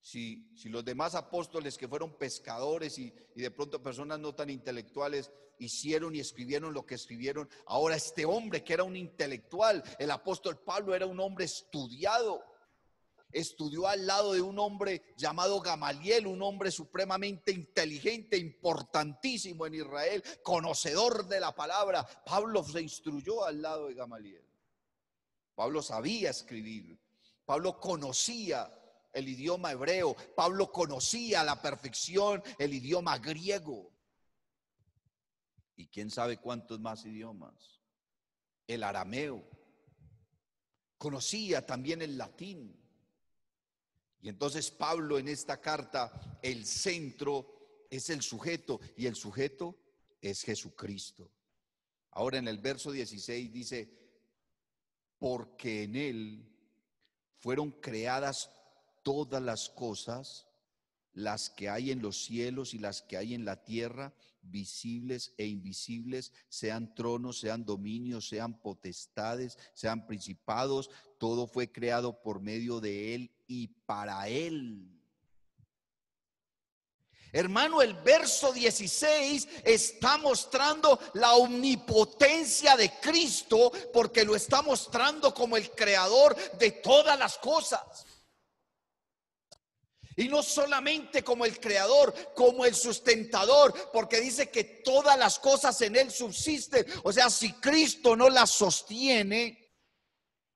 [SPEAKER 1] Si los demás apóstoles que fueron pescadores y de pronto personas no tan intelectuales hicieron y escribieron lo que escribieron, ahora este hombre que era un intelectual, el apóstol Pablo, era un hombre estudiado. Estudió al lado de un hombre llamado Gamaliel, un hombre supremamente inteligente, importantísimo en Israel, conocedor de la palabra. Pablo se instruyó al lado de Gamaliel. Pablo sabía escribir. Pablo conocía el idioma hebreo. Pablo conocía a la perfección el idioma griego. Y quién sabe cuántos más idiomas. El arameo. Conocía también el latín. Y entonces Pablo en esta carta, el centro es el sujeto y el sujeto es Jesucristo. Ahora en el verso 16 dice, porque en él fueron creadas todas las cosas, las que hay en los cielos y las que hay en la tierra, visibles e invisibles, sean tronos, sean dominios, sean potestades, sean principados, todo fue creado por medio de él y para él. Hermano, el verso 16 está mostrando la omnipotencia de Cristo, porque lo está mostrando como el creador de todas las cosas. Y no solamente como el creador, como el sustentador, porque dice que todas las cosas en él subsisten. O sea, si Cristo no las sostiene,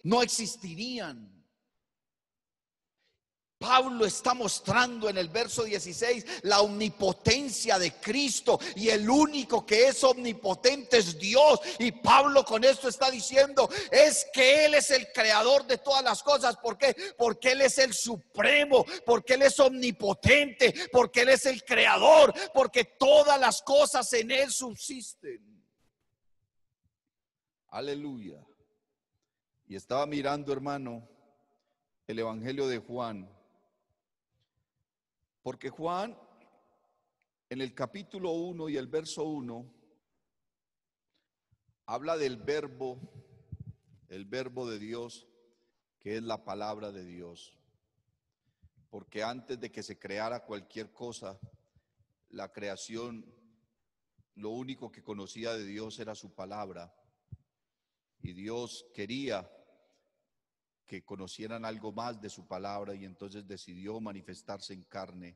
[SPEAKER 1] no existirían. Pablo está mostrando en el verso 16 la omnipotencia de Cristo, y el único que es omnipotente es Dios. Y Pablo con esto está diciendo es que Él es el creador de todas las cosas. ¿Por qué? Porque Él es el supremo, porque Él es omnipotente, porque Él es el creador, porque todas las cosas en Él subsisten. Aleluya. Y estaba mirando, hermano, el Evangelio de Juan. Porque Juan, en el capítulo 1 y el verso 1, habla del verbo, el verbo de Dios, que es la palabra de Dios. Porque antes de que se creara cualquier cosa, la creación, lo único que conocía de Dios era su palabra. Y Dios quería que conocieran algo más de su palabra, y entonces decidió manifestarse en carne,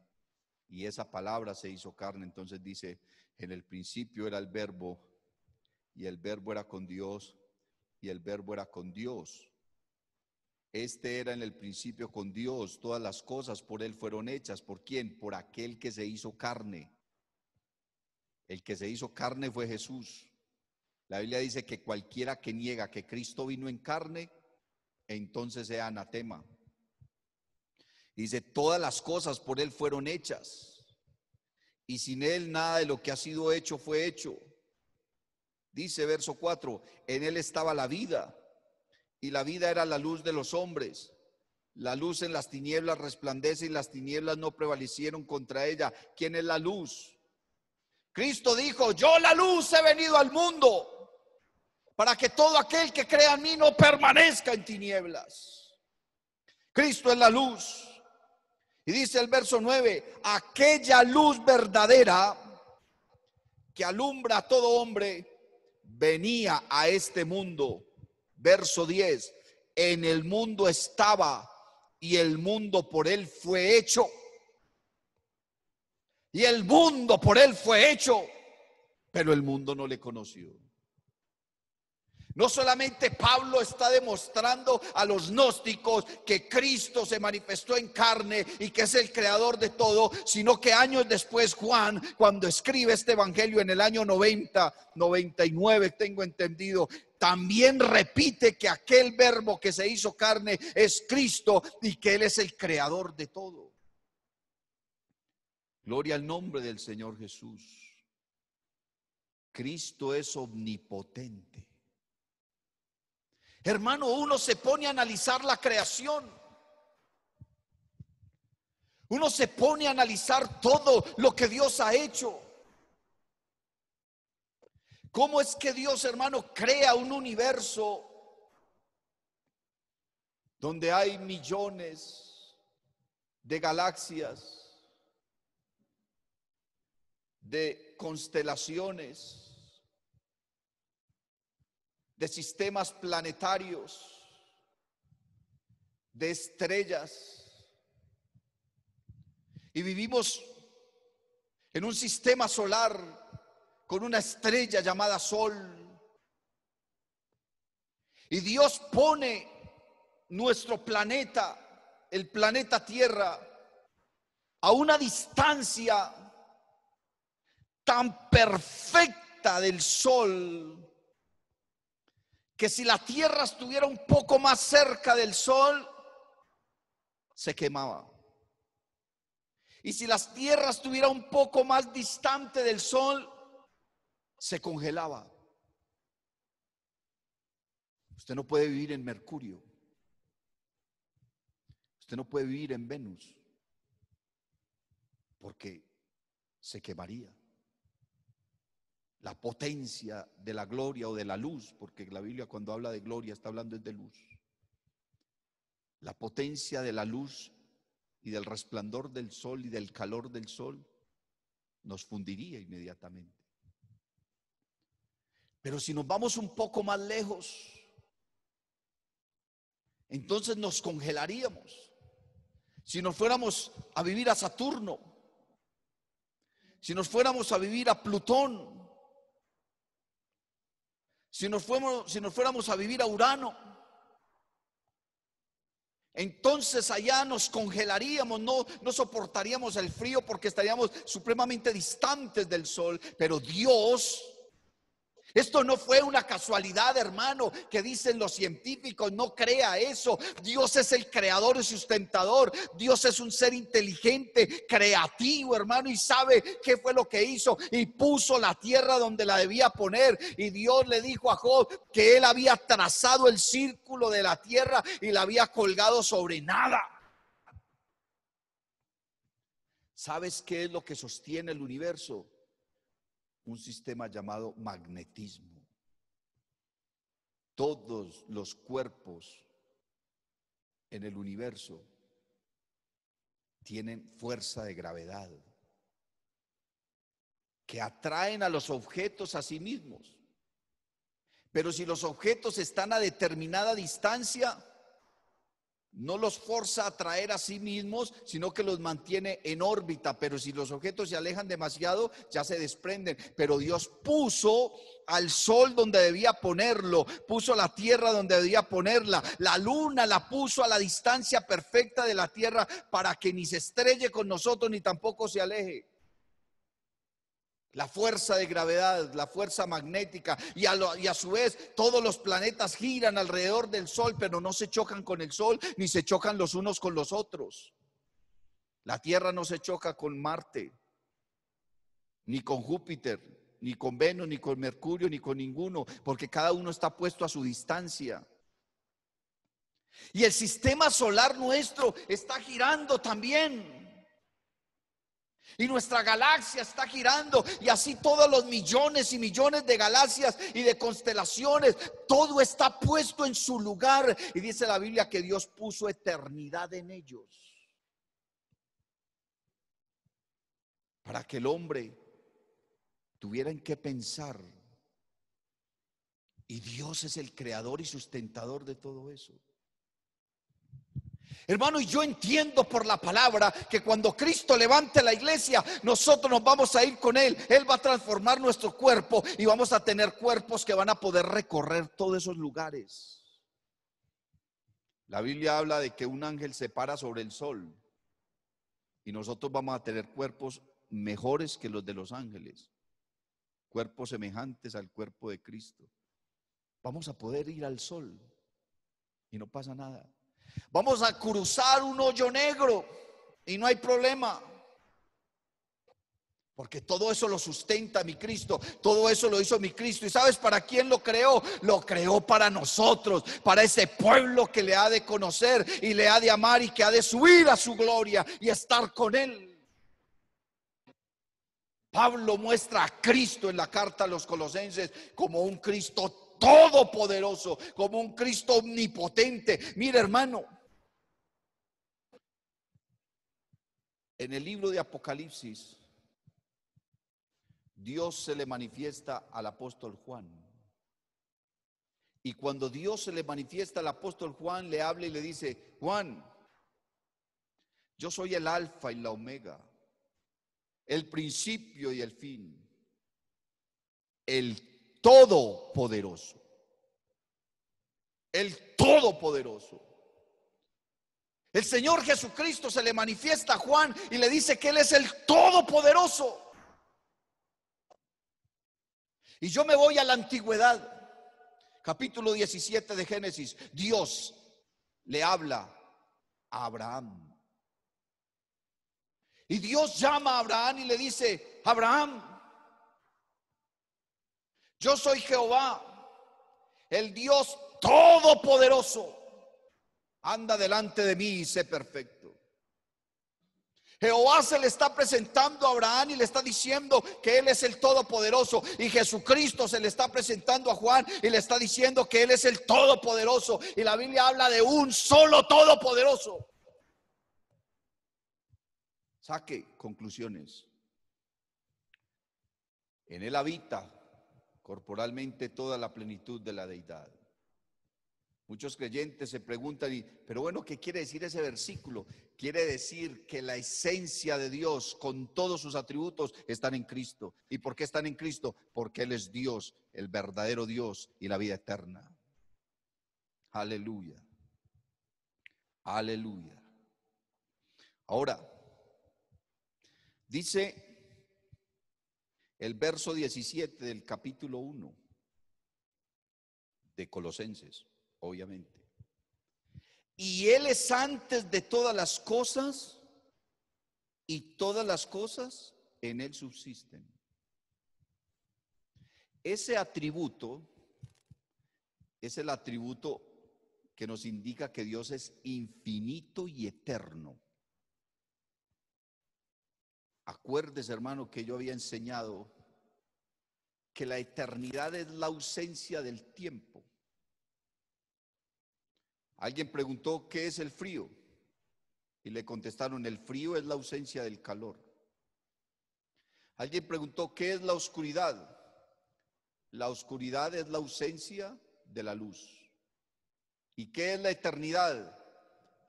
[SPEAKER 1] y esa palabra se hizo carne. Entonces dice, en el principio era el verbo, y el verbo era con Dios, y el verbo era con Dios. Este era en el principio con Dios, todas las cosas por él fueron hechas. ¿Por quién? Por aquel que se hizo carne. El que se hizo carne fue Jesús. La Biblia dice que cualquiera que niega que Cristo vino en carne, entonces sea anatema. Dice, todas las cosas por él fueron hechas, y sin él nada de lo que ha sido hecho fue hecho. Dice verso 4, en él estaba la vida, y la vida era la luz de los hombres. La luz en las tinieblas resplandece, y las tinieblas no prevalecieron contra ella. ¿Quién es la luz? Cristo dijo, yo la luz he venido al mundo, para que todo aquel que crea en mí no permanezca en tinieblas. Cristo es la luz. Y dice el verso 9, aquella luz verdadera que alumbra a todo hombre, venía a este mundo. Verso 10, en el mundo estaba, y el mundo por él fue hecho. Y el mundo por él fue hecho, pero el mundo no le conoció. No solamente Pablo está demostrando a los gnósticos que Cristo se manifestó en carne y que es el creador de todo, sino que años después Juan, cuando escribe este evangelio en el año 99, tengo entendido, también repite que aquel verbo que se hizo carne es Cristo y que Él es el creador de todo. Gloria al nombre del Señor Jesús. Cristo es omnipotente. Hermano, uno se pone a analizar la creación. Uno se pone a analizar todo lo que Dios ha hecho. ¿Cómo es que Dios, hermano, crea un universo donde hay millones de galaxias, de constelaciones, de sistemas planetarios, de estrellas? Y vivimos en un sistema solar con una estrella llamada Sol. Y Dios pone nuestro planeta, el planeta Tierra, a una distancia tan perfecta del Sol, que si la Tierra estuviera un poco más cerca del Sol, se quemaba. Y si la Tierra estuviera un poco más distante del Sol, se congelaba. Usted no puede vivir en Mercurio. Usted no puede vivir en Venus, porque se quemaría. La potencia de la gloria o de la luz, porque la Biblia cuando habla de gloria está hablando de luz. La potencia de la luz y del resplandor del sol y del calor del sol nos fundiría inmediatamente. Pero si nos vamos un poco más lejos, entonces nos congelaríamos. Si nos fuéramos a vivir a Saturno, si nos fuéramos a vivir a Plutón, si nos fuéramos a vivir a Urano, entonces allá nos congelaríamos, no soportaríamos el frío porque estaríamos supremamente distantes del sol. Pero Dios, esto no fue una casualidad, hermano, que dicen los científicos, no crea eso. Dios es el creador y sustentador. Dios es un ser inteligente, creativo, hermano, y sabe qué fue lo que hizo. Y puso la tierra donde la debía poner. Y Dios le dijo a Job que él había trazado el círculo de la tierra y la había colgado sobre nada. ¿Sabes qué es lo que sostiene el universo? Un sistema llamado magnetismo. Todos los cuerpos en el universo tienen fuerza de gravedad que atraen a los objetos a sí mismos. Pero si los objetos están a determinada distancia, no los forza a atraer a sí mismos, sino que los mantiene en órbita. Pero si los objetos se alejan demasiado, ya se desprenden. Pero Dios puso al sol donde debía ponerlo, puso la tierra donde debía ponerla, la luna la puso a la distancia perfecta de la tierra para que ni se estrelle con nosotros ni tampoco se aleje. La fuerza de gravedad, la fuerza magnética, y a su vez todos los planetas giran alrededor del sol, pero no se chocan con el sol ni se chocan los unos con los otros. La Tierra no se choca con Marte, ni con Júpiter, ni con Venus, ni con Mercurio, ni con ninguno, porque cada uno está puesto a su distancia. Y el sistema solar nuestro está girando también. Y nuestra galaxia está girando, y así todos los millones y millones de galaxias y de constelaciones, todo está puesto en su lugar. Y dice la Biblia que Dios puso eternidad en ellos, para que el hombre tuviera en qué pensar. Y Dios es el creador y sustentador de todo eso. Hermano, y yo entiendo por la palabra que cuando Cristo levante la iglesia, nosotros nos vamos a ir con Él. Él va a transformar nuestro cuerpo y vamos a tener cuerpos que van a poder recorrer todos esos lugares. La Biblia habla de que un ángel se para sobre el sol y nosotros vamos a tener cuerpos mejores que los de los ángeles, cuerpos semejantes al cuerpo de Cristo. Vamos a poder ir al sol y no pasa nada. Vamos a cruzar un hoyo negro y no hay problema, porque todo eso lo sustenta mi Cristo, todo eso lo hizo mi Cristo. ¿Y sabes para quién lo creó? Lo creó para nosotros, para ese pueblo que le ha de conocer y le ha de amar y que ha de subir a su gloria y estar con Él. Pablo muestra a Cristo en la carta a los Colosenses como un Cristo todopoderoso, como un Cristo omnipotente. Mira, hermano, en el libro de Apocalipsis, Dios se le manifiesta al apóstol Juan. Y cuando Dios se le manifiesta al apóstol Juan, le habla y le dice: Juan, yo soy el alfa y la omega, el principio y el fin, el todopoderoso. El todopoderoso. El Señor Jesucristo se le manifiesta a Juan y le dice que Él es el todopoderoso. Y yo me voy a la antigüedad, capítulo 17 de Génesis. Dios le habla a Abraham. Y Dios llama a Abraham y le dice: Abraham, yo soy Jehová, el Dios todopoderoso. Anda delante de mí y sé perfecto. Jehová se le está presentando a Abraham y le está diciendo que Él es el todopoderoso. Y Jesucristo se le está presentando a Juan y le está diciendo que Él es el todopoderoso. Y la Biblia habla de un solo todopoderoso. Saque conclusiones. En Él habita corporalmente toda la plenitud de la deidad. Muchos creyentes se preguntan, pero bueno, ¿qué quiere decir ese versículo? Quiere decir que la esencia de Dios con todos sus atributos están en Cristo. ¿Y por qué están en Cristo? Porque Él es Dios, el verdadero Dios y la vida eterna. Aleluya. Aleluya. Ahora, dice el verso 17 del capítulo 1 de Colosenses, obviamente. Y Él es antes de todas las cosas, y todas las cosas en Él subsisten. Ese atributo es el atributo que nos indica que Dios es infinito y eterno. Acuérdese, hermano, que yo había enseñado que la eternidad es la ausencia del tiempo. Alguien preguntó: ¿qué es el frío? Y le contestaron: el frío es la ausencia del calor. Alguien preguntó: ¿qué es la oscuridad? La oscuridad es la ausencia de la luz. ¿Y qué es la eternidad?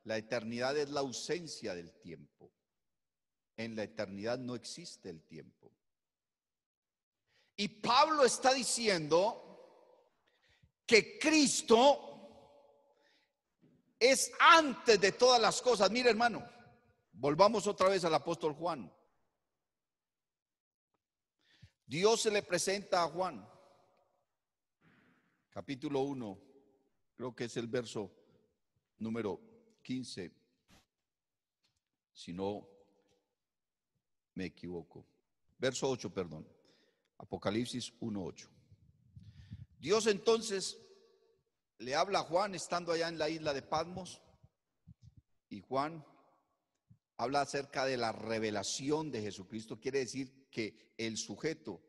[SPEAKER 1] La eternidad es la ausencia del tiempo. En la eternidad no existe el tiempo. Y Pablo está diciendo que Cristo es antes de todas las cosas. Mire, hermano, volvamos otra vez al apóstol Juan. Dios se le presenta a Juan, capítulo 1, creo que es el verso número 15, si no me equivoco. Verso 8, perdón. Apocalipsis 1:8. Dios entonces le habla a Juan estando allá en la isla de Patmos, y Juan habla acerca de la revelación de Jesucristo. Quiere decir que el sujeto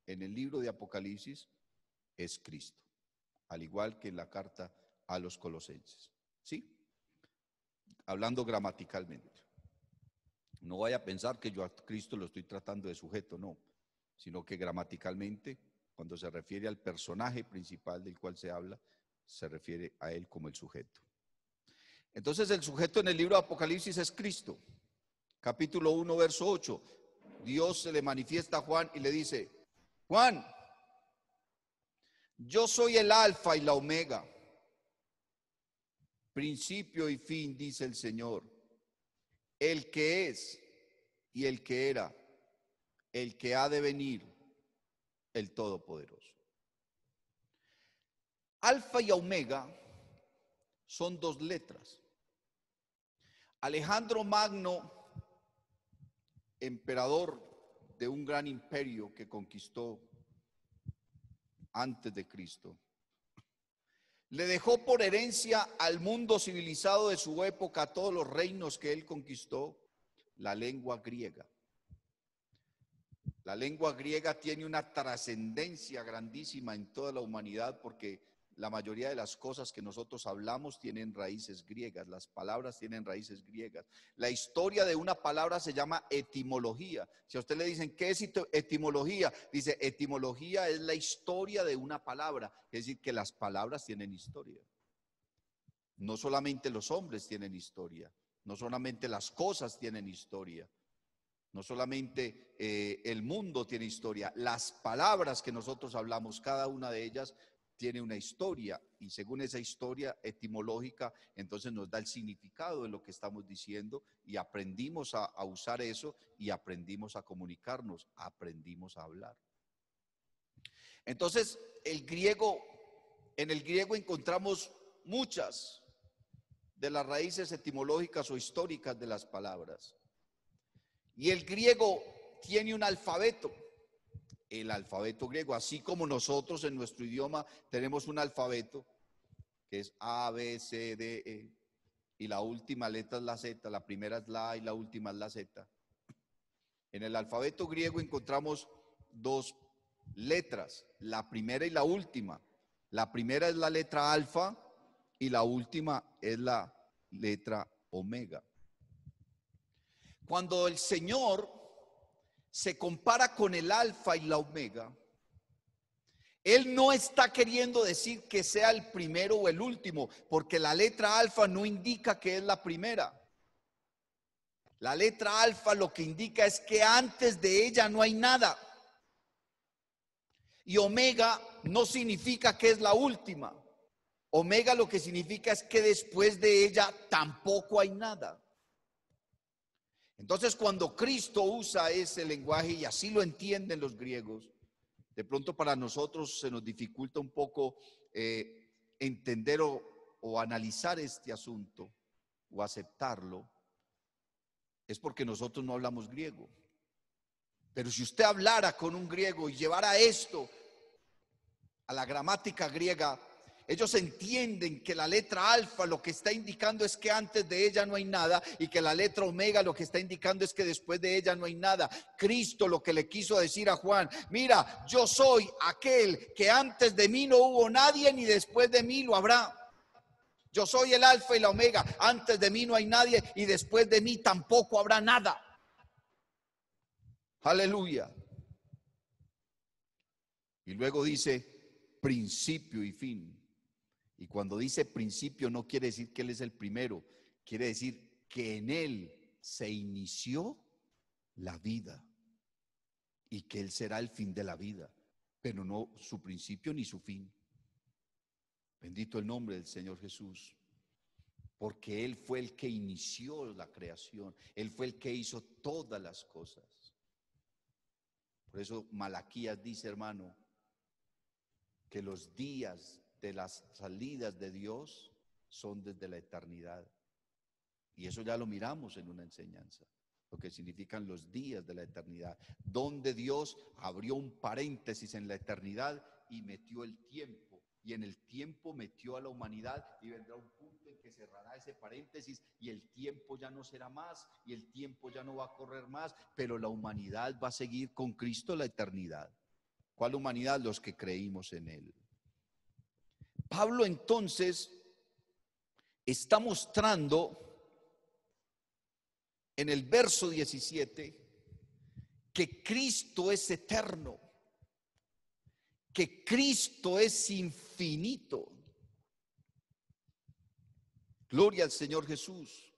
[SPEAKER 1] en el libro de Apocalipsis es Cristo, al igual que en la carta a los Colosenses. ¿Sí? Hablando gramaticalmente. No vaya a pensar que yo a Cristo lo estoy tratando de sujeto, no, sino que gramaticalmente, cuando se refiere al personaje principal del cual se habla, se refiere a él como el sujeto. Entonces el sujeto en el libro de Apocalipsis es Cristo. Capítulo 1, verso 8. Dios se le manifiesta a Juan y le dice: Juan, yo soy el alfa y la omega, principio y fin, dice el Señor, el que es y el que era, el que ha de venir, el Todopoderoso. Alfa y omega son dos letras. Alejandro Magno, emperador de un gran imperio que conquistó antes de Cristo, le dejó por herencia al mundo civilizado de su época, a todos los reinos que él conquistó, la lengua griega. La lengua griega tiene una trascendencia grandísima en toda la humanidad, porque la mayoría de las cosas que nosotros hablamos tienen raíces griegas, las palabras tienen raíces griegas. La historia de una palabra se llama etimología. Si a usted le dicen, ¿qué es etimología? Dice, etimología es la historia de una palabra, es decir, que las palabras tienen historia. No solamente los hombres tienen historia, no solamente las cosas tienen historia. No solamente el mundo tiene historia, las palabras que nosotros hablamos, cada una de ellas tiene una historia, y según esa historia etimológica, entonces nos da el significado de lo que estamos diciendo, y aprendimos a usar eso, y aprendimos a comunicarnos, aprendimos a hablar. Entonces, en el griego encontramos muchas de las raíces etimológicas o históricas de las palabras. Y el griego tiene un alfabeto, el alfabeto griego, así como nosotros en nuestro idioma tenemos un alfabeto que es A, B, C, D, E, y la última letra es la Z, la primera es la A y la última es la Z. En el alfabeto griego encontramos dos letras, la primera y la última. La primera es la letra alfa y la última es la letra omega. Cuando el Señor se compara con el alfa y la omega, Él no está queriendo decir que sea el primero o el último, porque la letra alfa no indica que es la primera. La letra alfa lo que indica es que antes de ella no hay nada. Y omega no significa que es la última. Omega lo que significa es que después de ella tampoco hay nada. Entonces, cuando Cristo usa ese lenguaje, y así lo entienden los griegos, de pronto para nosotros se nos dificulta un poco entender o analizar este asunto o aceptarlo, es porque nosotros no hablamos griego. Pero si usted hablara con un griego y llevara esto a la gramática griega, ellos entienden que la letra alfa lo que está indicando es que antes de ella no hay nada, y que la letra omega lo que está indicando es que después de ella no hay nada. Cristo lo que le quiso decir a Juan: mira, yo soy aquel que antes de mí no hubo nadie, ni después de mí lo habrá. Yo soy el alfa y la omega, antes de mí no hay nadie y después de mí tampoco habrá nada. Aleluya. Y luego dice principio y fin. Y cuando dice principio no quiere decir que Él es el primero, quiere decir que en Él se inició la vida y que Él será el fin de la vida, pero no su principio ni su fin. Bendito el nombre del Señor Jesús, porque Él fue el que inició la creación, Él fue el que hizo todas las cosas. Por eso Malaquías dice, hermano, que los días de las salidas de Dios son desde la eternidad. Y eso ya lo miramos en una enseñanza, lo que significan los días de la eternidad, donde Dios abrió un paréntesis en la eternidad y metió el tiempo, y en el tiempo metió a la humanidad, y vendrá un punto en que cerrará ese paréntesis y el tiempo ya no será más, y el tiempo ya no va a correr más, pero la humanidad va a seguir con Cristo la eternidad. ¿Cuál humanidad? Los que creímos en Él. Pablo entonces está mostrando en el verso 17 que Cristo es eterno, que Cristo es infinito. Gloria al Señor Jesús.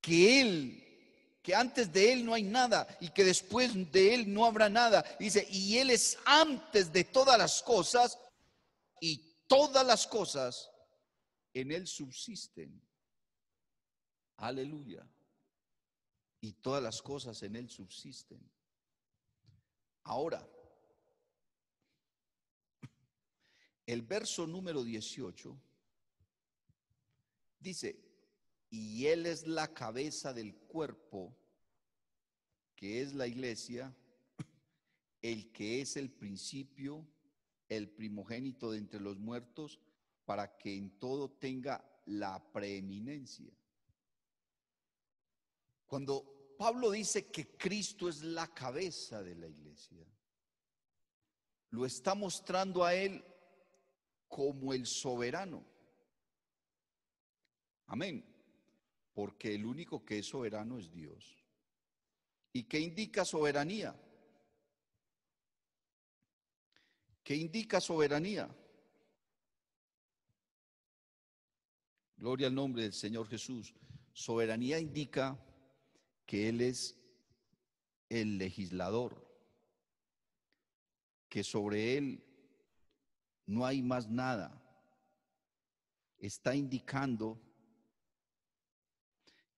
[SPEAKER 1] Que antes de Él no hay nada y que después de Él no habrá nada. Dice, y Él es antes de todas las cosas y todas las cosas en Él subsisten. Aleluya. Y todas las cosas en Él subsisten. Ahora, el verso número 18 dice, y Él es la cabeza del cuerpo, que es la iglesia, el que es el principio, el primogénito de entre los muertos, para que en todo tenga la preeminencia. Cuando Pablo dice que Cristo es la cabeza de la iglesia, lo está mostrando a Él como el soberano. Amén. Porque el único que es soberano es Dios. ¿Y qué indica soberanía? ¿Qué indica soberanía? Gloria al nombre del Señor Jesús. Soberanía indica que Él es el legislador, que sobre Él no hay más nada. Está indicando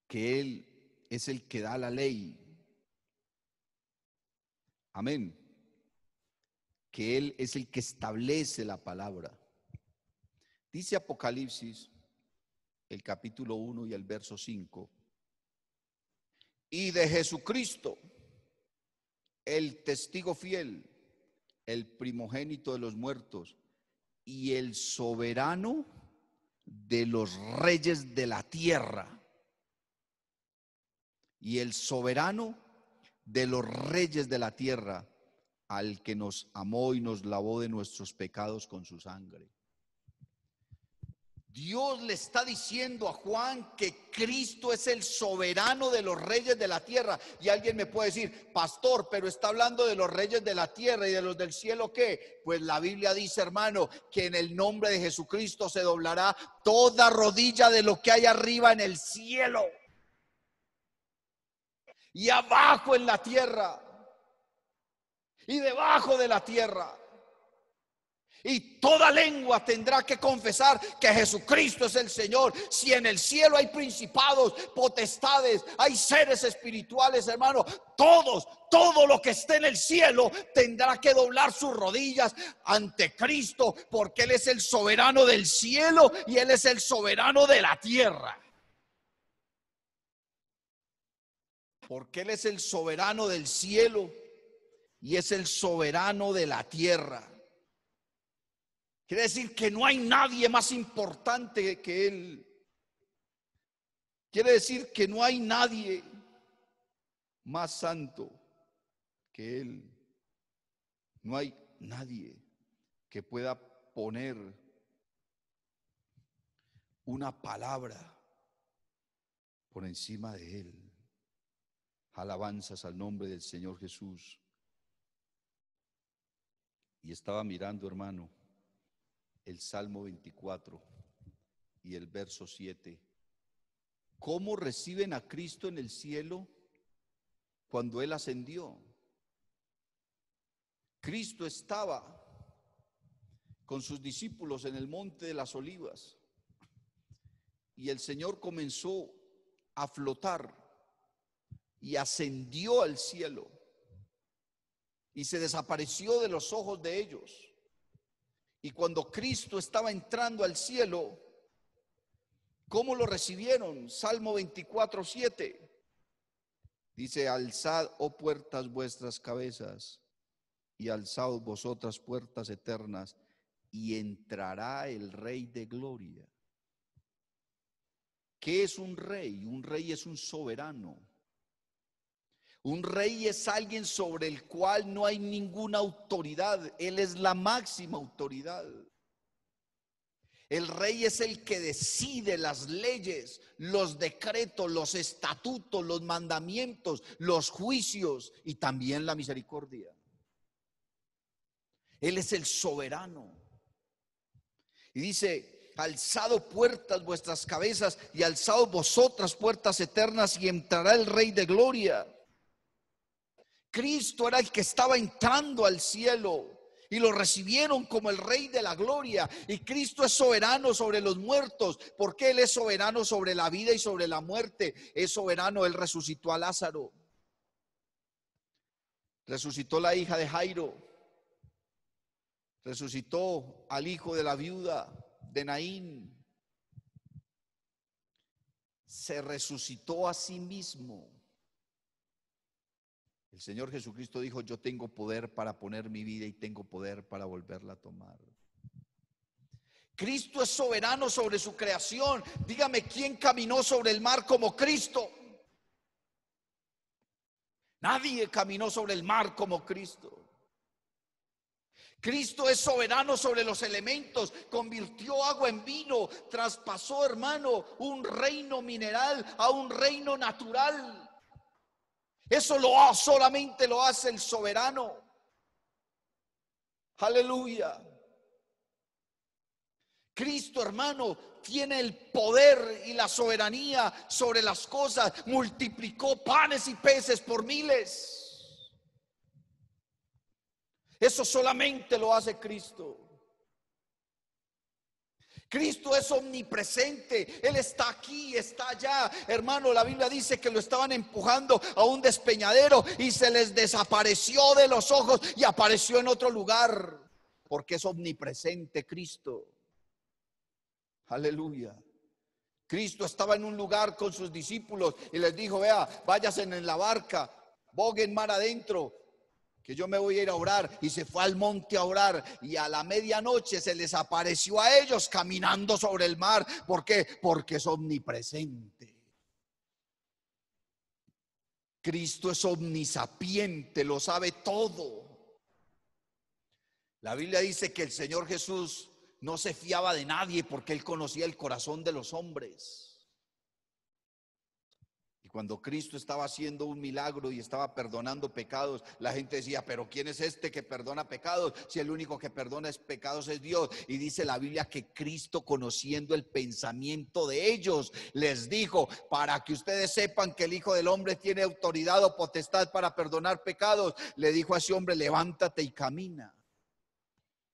[SPEAKER 1] que Él es el que da la ley. Amén. Que Él es el que establece la palabra. Dice Apocalipsis, el capítulo 1 y el verso 5. Y de Jesucristo, el testigo fiel, el primogénito de los muertos y el soberano de los reyes de la tierra. Y el soberano de los reyes de la tierra, al que nos amó y nos lavó de nuestros pecados con su sangre. Dios le está diciendo a Juan que Cristo es el soberano de los reyes de la tierra. Y alguien me puede decir, pastor, pero está hablando de los reyes de la tierra y de los del cielo, ¿qué? Pues la Biblia dice, hermano, que en el nombre de Jesucristo se doblará toda rodilla de lo que hay arriba en el cielo y abajo en la tierra y debajo de la tierra. Y toda lengua tendrá que confesar que Jesucristo es el Señor. Si en el cielo hay principados, potestades, hay seres espirituales, hermano, todo lo que esté en el cielo tendrá que doblar sus rodillas ante Cristo, porque Él es el soberano del cielo y Él es el soberano de la tierra. Porque Él es el soberano del cielo y es el soberano de la tierra. Quiere decir que no hay nadie más importante que Él. Quiere decir que no hay nadie más santo que Él. No hay nadie que pueda poner una palabra por encima de Él. Alabanzas al nombre del Señor Jesús. Y estaba mirando, hermano, el Salmo 24 y el verso 7. ¿Cómo reciben a Cristo en el cielo cuando Él ascendió? Cristo estaba con sus discípulos en el monte de las Olivas y el Señor comenzó a flotar y ascendió al cielo y se desapareció de los ojos de ellos. Y cuando Cristo estaba entrando al cielo, ¿cómo lo recibieron? Salmo 24, 7. Dice, alzad, oh puertas, vuestras cabezas, y alzad vosotras puertas eternas, y entrará el Rey de gloria. ¿Qué es un rey? Un rey es un soberano. Un rey es alguien sobre el cual no hay ninguna autoridad. Él es la máxima autoridad. El rey es el que decide las leyes, los decretos, los estatutos, los mandamientos, los juicios y también la misericordia. Él es el soberano. Y dice, alzado puertas vuestras cabezas y alzado vosotras puertas eternas y entrará el Rey de gloria. Cristo era el que estaba entrando al cielo y lo recibieron como el Rey de la gloria. Y Cristo es soberano sobre los muertos, porque Él es soberano sobre la vida y sobre la muerte. Es soberano. Él resucitó a Lázaro, resucitó la hija de Jairo, resucitó al hijo de la viuda de Naín, se resucitó a sí mismo. El Señor Jesucristo dijo: yo tengo poder para poner mi vida y tengo poder para volverla a tomar. Cristo es soberano sobre su creación. Dígame, ¿quién caminó sobre el mar como Cristo? Nadie caminó sobre el mar como Cristo. Cristo es soberano sobre los elementos, convirtió agua en vino, traspasó, hermano, un reino mineral a un reino natural. Eso solamente lo hace el soberano. Aleluya. Cristo, hermano, tiene el poder y la soberanía sobre las cosas. Multiplicó panes y peces por miles. Eso solamente lo hace Cristo. Cristo es omnipresente. Él está aquí, está allá. Hermano, la Biblia dice que lo estaban empujando a un despeñadero y se les desapareció de los ojos y apareció en otro lugar, porque es omnipresente Cristo. Aleluya. Cristo estaba en un lugar con sus discípulos y les dijo: vea, váyanse en la barca, boguen mar adentro, que yo me voy a ir a orar. Y se fue al monte a orar, y a la medianoche se les apareció a ellos caminando sobre el mar. ¿Por qué? Porque es omnipresente. Cristo es omnisapiente, lo sabe todo. La Biblia dice que el Señor Jesús no se fiaba de nadie porque Él conocía el corazón de los hombres. Cuando Cristo estaba haciendo un milagro y estaba perdonando pecados, la gente decía: pero ¿quién es este que perdona pecados? Si el único que perdona pecados es Dios. Y dice la Biblia que Cristo, conociendo el pensamiento de ellos, les dijo: para que ustedes sepan que el Hijo del Hombre tiene autoridad o potestad para perdonar pecados, le dijo a ese hombre: levántate y camina.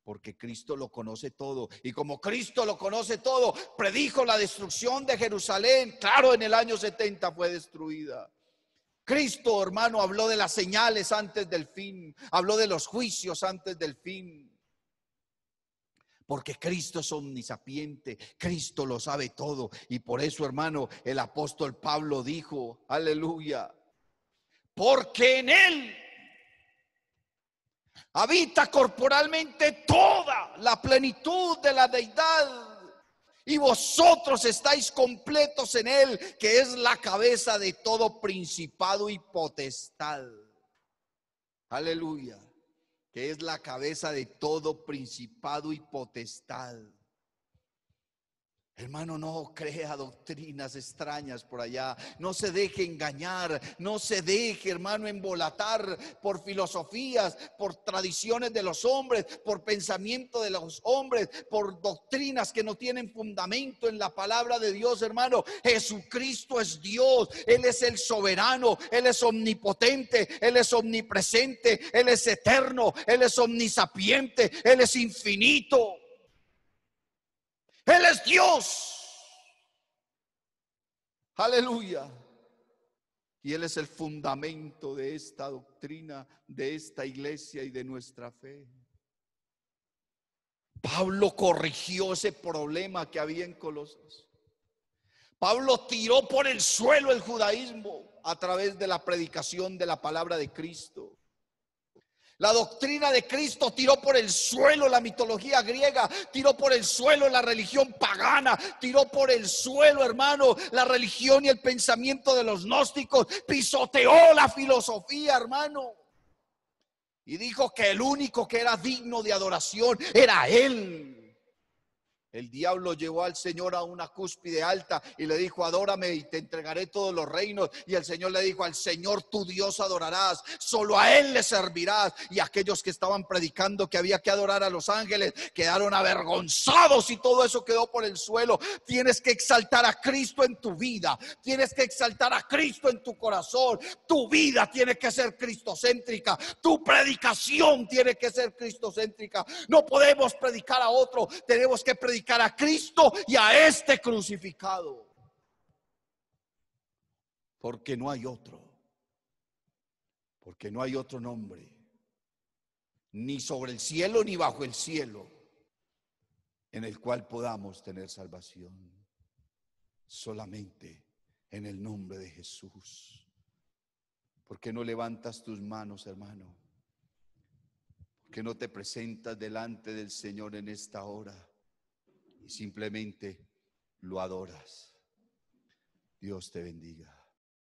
[SPEAKER 1] Porque Cristo lo conoce todo. Y como Cristo lo conoce todo, predijo la destrucción de Jerusalén. Claro, en el año 70 fue destruida. Cristo, hermano, habló de las señales antes del fin. Habló de los juicios antes del fin. Porque Cristo es omnisapiente. Cristo lo sabe todo. Y por eso, hermano, el apóstol Pablo dijo: aleluya, porque en Él habita corporalmente toda la plenitud de la deidad, y vosotros estáis completos en Él, que es la cabeza de todo principado y potestad. Aleluya, que es la cabeza de todo principado y potestad. Hermano, no crea doctrinas extrañas por allá. No se deje engañar. No se deje, hermano, embolatar por filosofías, por tradiciones de los hombres, por pensamiento de los hombres, por doctrinas que no tienen fundamento en la palabra de Dios, hermano. Jesucristo es Dios. Él es el soberano. Él es omnipotente. Él es omnipresente. Él es eterno. Él es omnisapiente. Él es infinito. Él es Dios. Aleluya. Y Él es el fundamento de esta doctrina, de esta iglesia y de nuestra fe. Pablo corrigió ese problema que había en Colosas. Pablo tiró por el suelo el judaísmo a través de la predicación de la palabra de Cristo. La doctrina de Cristo tiró por el suelo la mitología griega, tiró por el suelo la religión pagana, tiró por el suelo, hermano, la religión y el pensamiento de los gnósticos, pisoteó la filosofía, hermano, y dijo que el único que era digno de adoración era Él. El diablo llevó al Señor a una cúspide alta y le dijo: adórame y te entregaré todos los reinos. Y el Señor le dijo: al Señor tu Dios adorarás, solo a Él le servirás. Y aquellos que estaban predicando que había que adorar a los ángeles quedaron avergonzados y todo eso quedó por el suelo. Tienes que exaltar a Cristo en tu vida, tienes que exaltar a Cristo en tu corazón. Tu vida tiene que ser cristocéntrica, tu predicación tiene que ser cristocéntrica. No podemos predicar a otro, tenemos que predicar a Cristo y a este crucificado, porque no hay otro, porque no hay otro nombre, ni sobre el cielo ni bajo el cielo, en el cual podamos tener salvación, solamente en el nombre de Jesús. ¿Por qué no levantas tus manos, hermano? ¿Por qué no te presentas delante del Señor en esta hora y simplemente lo adoras? Dios te bendiga.